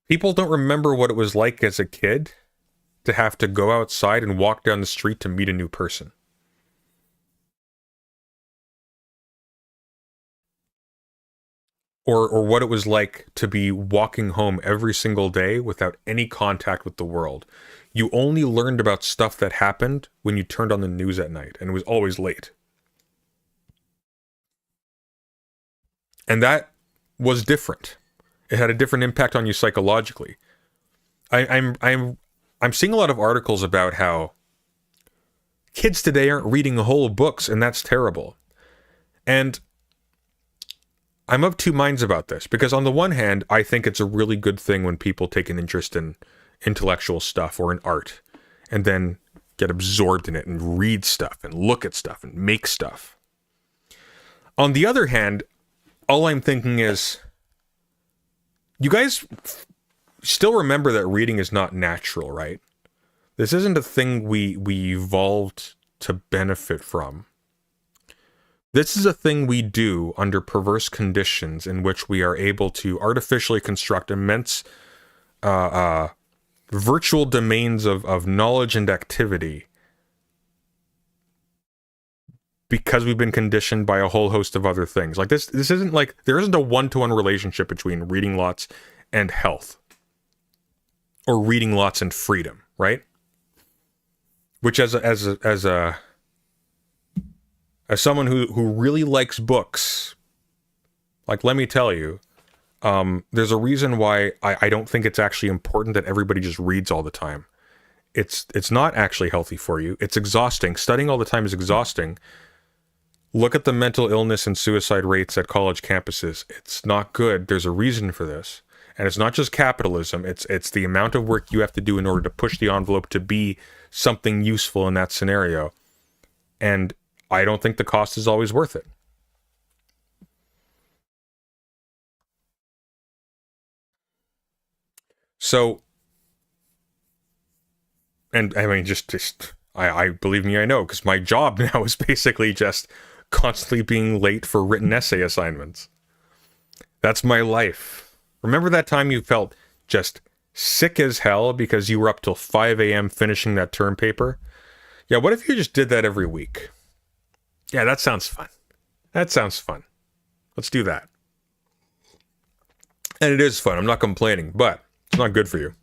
People don't remember what it was like as a kid to have to go outside and walk down the street to meet a new person. Or what it was like to be walking home every single day without any contact with the world. You only learned about stuff that happened when you turned on the news at night, and it was always late. And that was different. It had a different impact on you psychologically. I'm seeing a lot of articles about how kids today aren't reading whole books, and that's terrible. And I'm of two minds about this, because on the one hand, I think it's a really good thing when people take an interest in intellectual stuff or in art, and then get absorbed in it and read stuff and look at stuff and make stuff. On the other hand, all I'm thinking is, you guys still remember that reading is not natural, right? This isn't a thing we evolved to benefit from. This is a thing we do under perverse conditions in which we are able to artificially construct immense virtual domains of knowledge and activity because we've been conditioned by a whole host of other things. Like this isn't like, there isn't a one-to-one relationship between reading lots and health, or reading lots and freedom, right? Which as someone who really likes books, like, let me tell you, there's a reason why I don't think it's actually important that everybody just reads all the time. It's not actually healthy for you. It's exhausting. Studying all the time is exhausting. Look at the mental illness and suicide rates at college campuses. It's not good. There's a reason for this. And it's not just capitalism. It's the amount of work you have to do in order to push the envelope to be something useful in that scenario. And I don't think the cost is always worth it. So, and I mean, I believe me, I know, because my job now is basically just constantly being late for written essay assignments. That's my life. Remember that time you felt just sick as hell because you were up till 5 a.m. finishing that term paper? Yeah, what if you just did that every week? Yeah, that sounds fun. That sounds fun. Let's do that. And it is fun. I'm not complaining, but it's not good for you.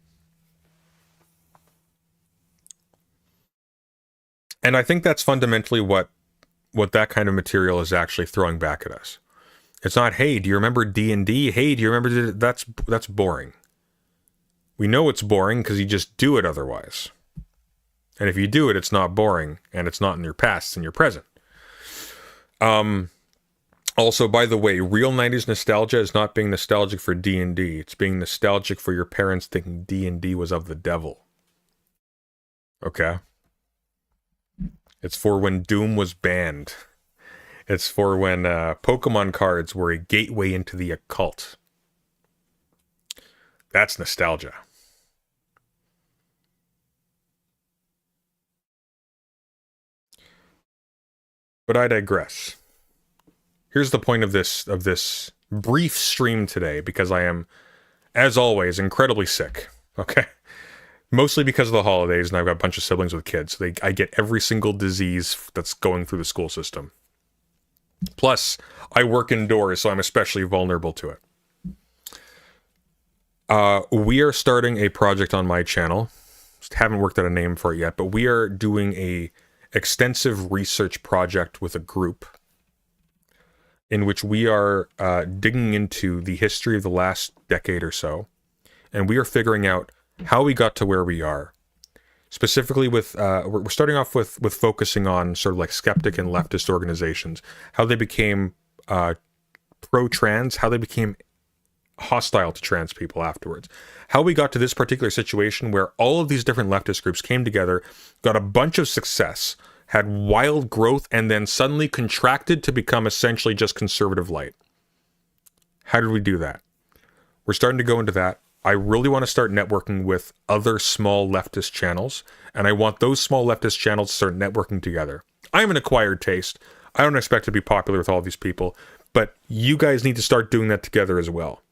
And I think that's fundamentally what that kind of material is actually throwing back at us. It's not, hey, do you remember D&D? Hey, do you remember that's boring. We know it's boring because you just do it otherwise. And if you do it, it's not boring, and it's not in your past, it's in your present. Also, by the way, real 90s nostalgia is not being nostalgic for D&D. It's being nostalgic for your parents thinking D&D was of the devil. Okay? It's for when Doom was banned. It's for when Pokemon cards were a gateway into the occult. That's nostalgia. But I digress. Here's the point of this brief stream today, because I am, as always, incredibly sick. Okay? Mostly because of the holidays, and I've got a bunch of siblings with kids. I get every single disease that's going through the school system. Plus, I work indoors, so I'm especially vulnerable to it. We are starting a project on my channel. Just haven't worked out a name for it yet, but we are doing a extensive research project with a group in which we are digging into the history of the last decade or so, and we are figuring out how we got to where we are. Specifically with, we're starting off with focusing on sort of like skeptic and leftist organizations, how they became pro-trans, how they became hostile to trans people afterwards, how we got to this particular situation where all of these different leftist groups came together, got a bunch of success, had wild growth, and then suddenly contracted to become essentially just conservative light. How did we do that? We're starting to go into that. I really want to start networking with other small leftist channels, and I want those small leftist channels to start networking together. I have an acquired taste. I don't expect to be popular with all these people, but you guys need to start doing that together as well.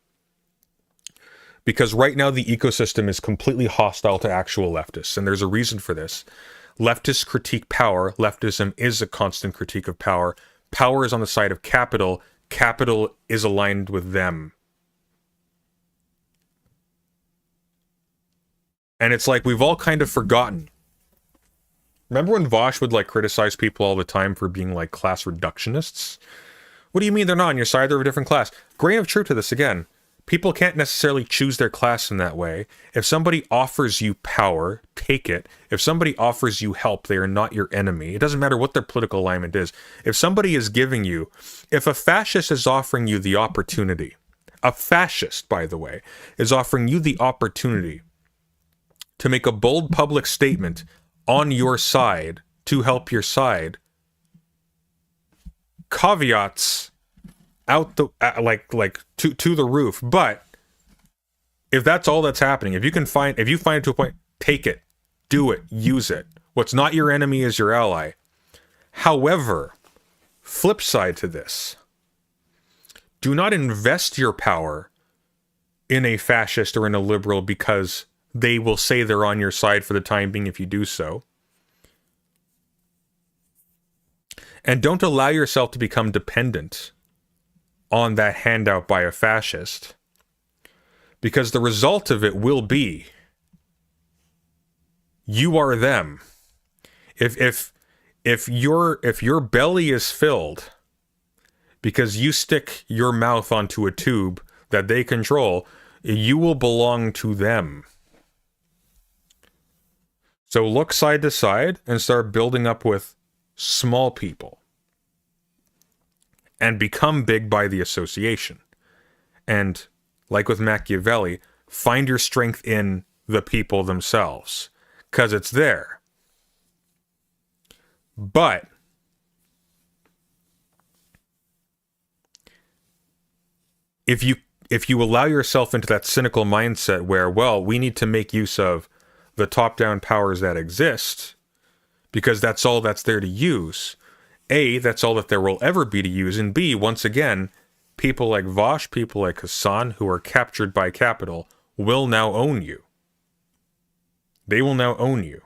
Because right now the ecosystem is completely hostile to actual leftists, and there's a reason for this. Leftists critique power. Leftism is a constant critique of power. Power is on the side of capital. Capital is aligned with them. And it's like we've all kind of forgotten. Remember when Vaush would like criticize people all the time for being like class reductionists? What do you mean they're not on your side? They're of a different class. Grain of truth to this again. People can't necessarily choose their class in that way. If somebody offers you power, take it. If somebody offers you help, they are not your enemy. It doesn't matter what their political alignment is. If somebody is giving you, if a fascist is offering you the opportunity, a fascist, by the way, is offering you the opportunity to make a bold public statement, on your side to help your side. Caveats out the to the roof. But if that's all that's happening, if you find it to a point, take it, do it, use it. What's not your enemy is your ally. However, flip side to this, do not invest your power in a fascist or in a liberal because they will say they're on your side for the time being if you do so. And don't allow yourself to become dependent on that handout by a fascist, because the result of it will be you are them. If your belly is filled because you stick your mouth onto a tube that they control, you will belong to them. So look side to side and start building up with small people and become big by the association. And like with Machiavelli, find your strength in the people themselves, because it's there. But if you allow yourself into that cynical mindset where, well, we need to make use of the top-down powers that exist because that's all that's there to use, A, that's all that there will ever be to use, and B, once again, people like Vaush, people like Hassan, who are captured by capital, will now own you. They will now own you.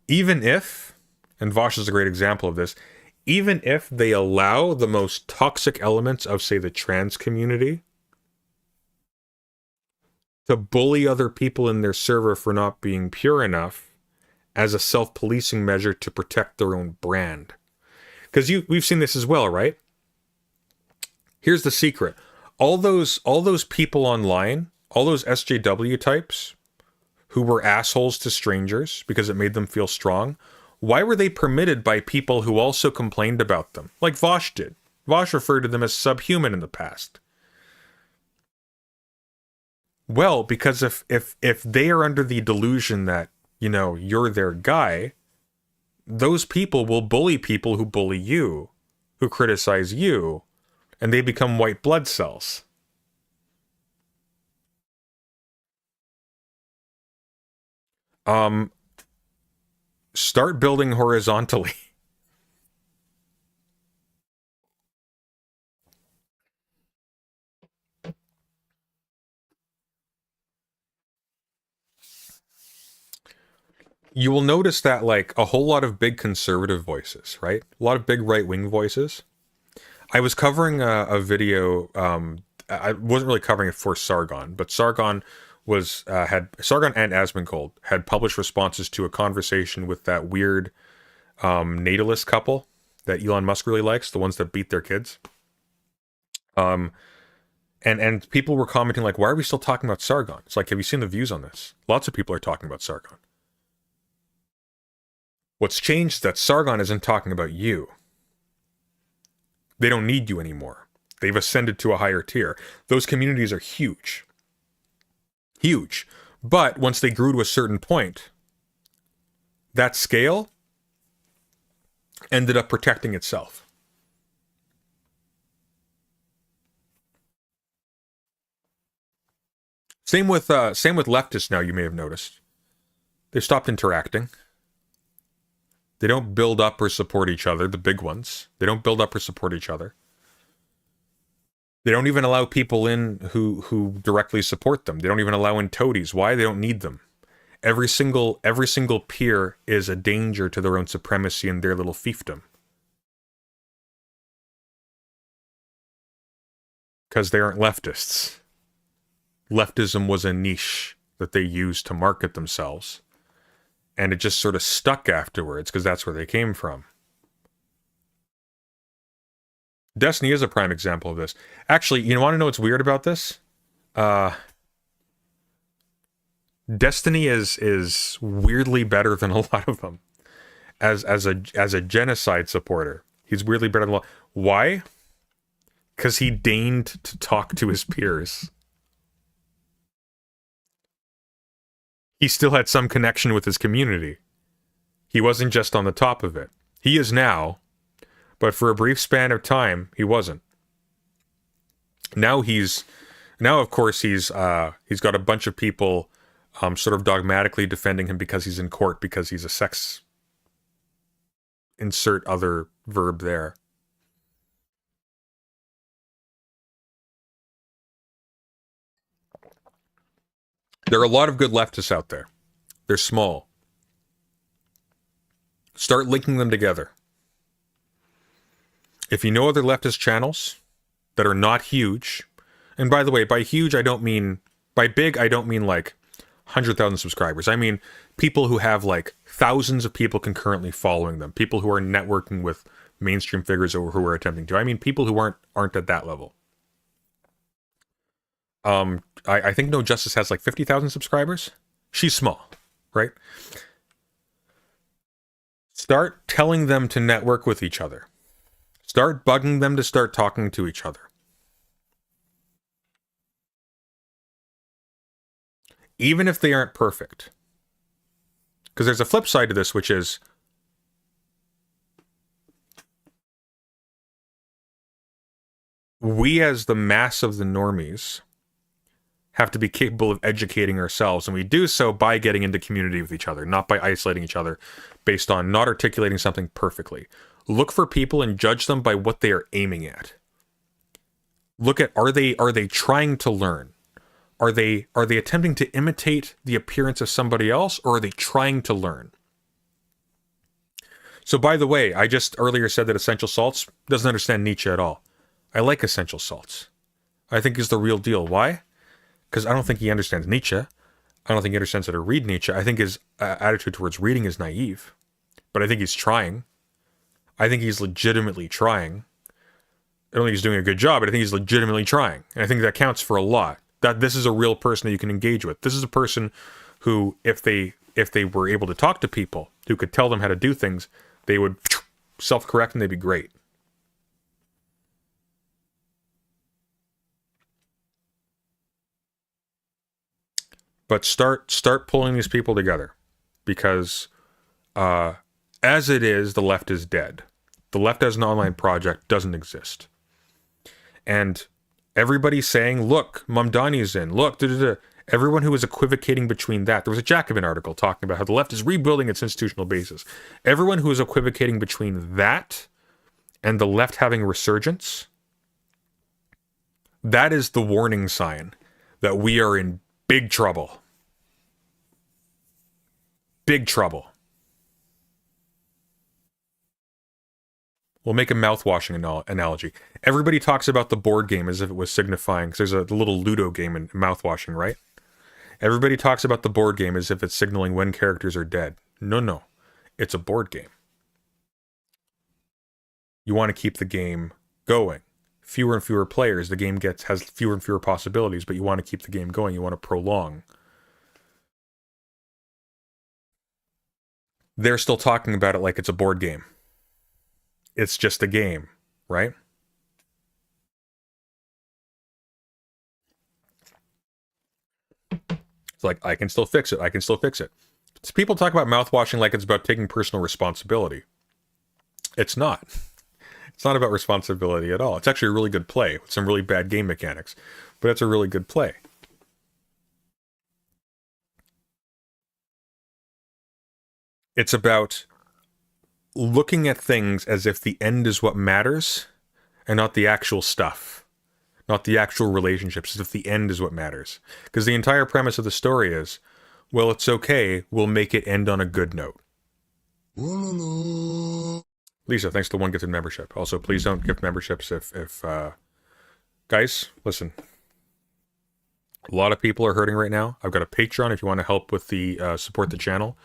Even if, and Vaush is a great example of this, even if they allow the most toxic elements of, say, the trans community to bully other people in their server for not being pure enough as a self-policing measure to protect their own brand. Because we've seen this as well, right? Here's the secret. All those people online, all those SJW types who were assholes to strangers because it made them feel strong, why were they permitted by people who also complained about them? Like Vaush did. Vaush referred to them as subhuman in the past. Well, because if they are under the delusion that, you know, you're their guy, those people will bully people who bully you, who criticize you, and they become white blood cells. Start building horizontally. You will notice that, like, a whole lot of big conservative voices, right? A lot of big right-wing voices. I was covering a video, I wasn't really covering it for Sargon, but Sargon Sargon and Asmongold had published responses to a conversation with that weird natalist couple that Elon Musk really likes, the ones that beat their kids. And people were commenting like, why are we still talking about Sargon? It's like, have you seen the views on this? Lots of people are talking about Sargon. What's changed is that Sargon isn't talking about you. They don't need you anymore. They've ascended to a higher tier. Those communities are huge. Huge. But once they grew to a certain point, that scale ended up protecting itself. Same with leftists now, you may have noticed. They've stopped interacting. They don't build up or support each other, the big ones. They don't build up or support each other. They don't even allow people in who directly support them. They don't even allow in toadies. Why? They don't need them. Every single peer is a danger to their own supremacy and their little fiefdom. Because they aren't leftists. Leftism was a niche that they used to market themselves. And it just sort of stuck afterwards, because that's where they came from. Destiny is a prime example of this. Actually, you want to know what's weird about this? Destiny is weirdly better than a lot of them. As a genocide supporter, he's weirdly better than a lot. Why? Because he deigned to talk to his peers. he still had some connection with his community. He wasn't just on the top of it. He is now, but for a brief span of time, he wasn't. Now of course he's got a bunch of people sort of dogmatically defending him because he's in court, because he's a sex, insert other verb there. There are a lot of good leftists out there. They're small. Start linking them together. If you know other leftist channels that are not huge, and by the way, by huge, I don't mean, by big, I don't mean like 100,000 subscribers. I mean people who have like thousands of people concurrently following them, people who are networking with mainstream figures who are attempting to. I mean people who aren't at that level. I think No Justice has like 50,000 subscribers. She's small, right? Start telling them to network with each other. Start bugging them to start talking to each other. Even if they aren't perfect. Because there's a flip side to this, which is we as the mass of the normies have to be capable of educating ourselves, and we do so by getting into community with each other, not by isolating each other based on not articulating something perfectly. Look for people and judge them by what they are aiming at. Look at, are they trying to learn? Are they attempting to imitate the appearance of somebody else, or are they trying to learn? So by the way, I just earlier said that Essential Salts doesn't understand Nietzsche at all. I like Essential Salts. I think he's the real deal. Why? Because I don't think he understands Nietzsche. I don't think he understands how to read Nietzsche. I think his attitude towards reading is naive. But I think he's trying. I think he's legitimately trying. I don't think he's doing a good job, but I think he's legitimately trying. And I think that counts for a lot. That this is a real person that you can engage with. This is a person who, if they were able to talk to people who could tell them how to do things, they would self-correct and they'd be great. But start pulling these people together, because as it is, the left is dead. The left as an online project doesn't exist. And everybody's saying, look, Mamdani's in, look, everyone who was equivocating between that. There was a Jacobin article talking about how the left is rebuilding its institutional basis. Everyone who is equivocating between that and the left having a resurgence, that is the warning sign that we are in big trouble. Big trouble. We'll make a mouth-washing analogy. Everybody talks about the board game as if it was signifying, because there's a little Ludo game in mouth-washing, right? Everybody talks about the board game as if it's signaling when characters are dead. No. It's a board game. You want to keep the game going. Fewer and fewer players, the game has fewer and fewer possibilities, but you want to keep the game going. You want to prolong. They're still talking about it like it's a board game. It's just a game, right? It's like, I can still fix it. I can still fix it. So people talk about mouthwashing like it's about taking personal responsibility. It's not. It's not about responsibility at all. It's actually a really good play with some really bad game mechanics, but it's a really good play. It's about looking at things as if the end is what matters and not the actual stuff, not the actual relationships, as if the end is what matters. Because the entire premise of the story is, well, it's okay, we'll make it end on a good note. Lisa, thanks to one gifted membership. Also, please don't gift memberships if guys, listen. A lot of people are hurting right now. I've got a Patreon if you want to help with the support the channel.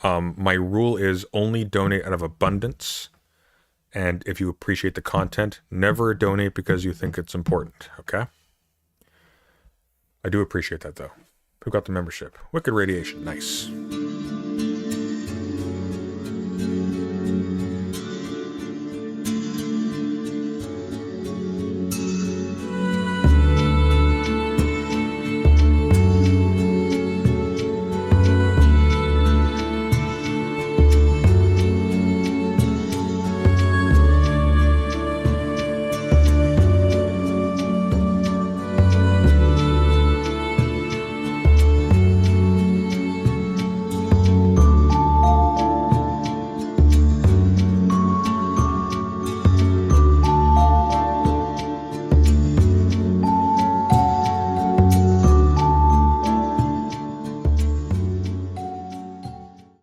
My rule is only donate out of abundance, and if you appreciate the content, never donate because you think it's important, okay? I do appreciate that, though. Who got the membership? Wicked Radiation, nice.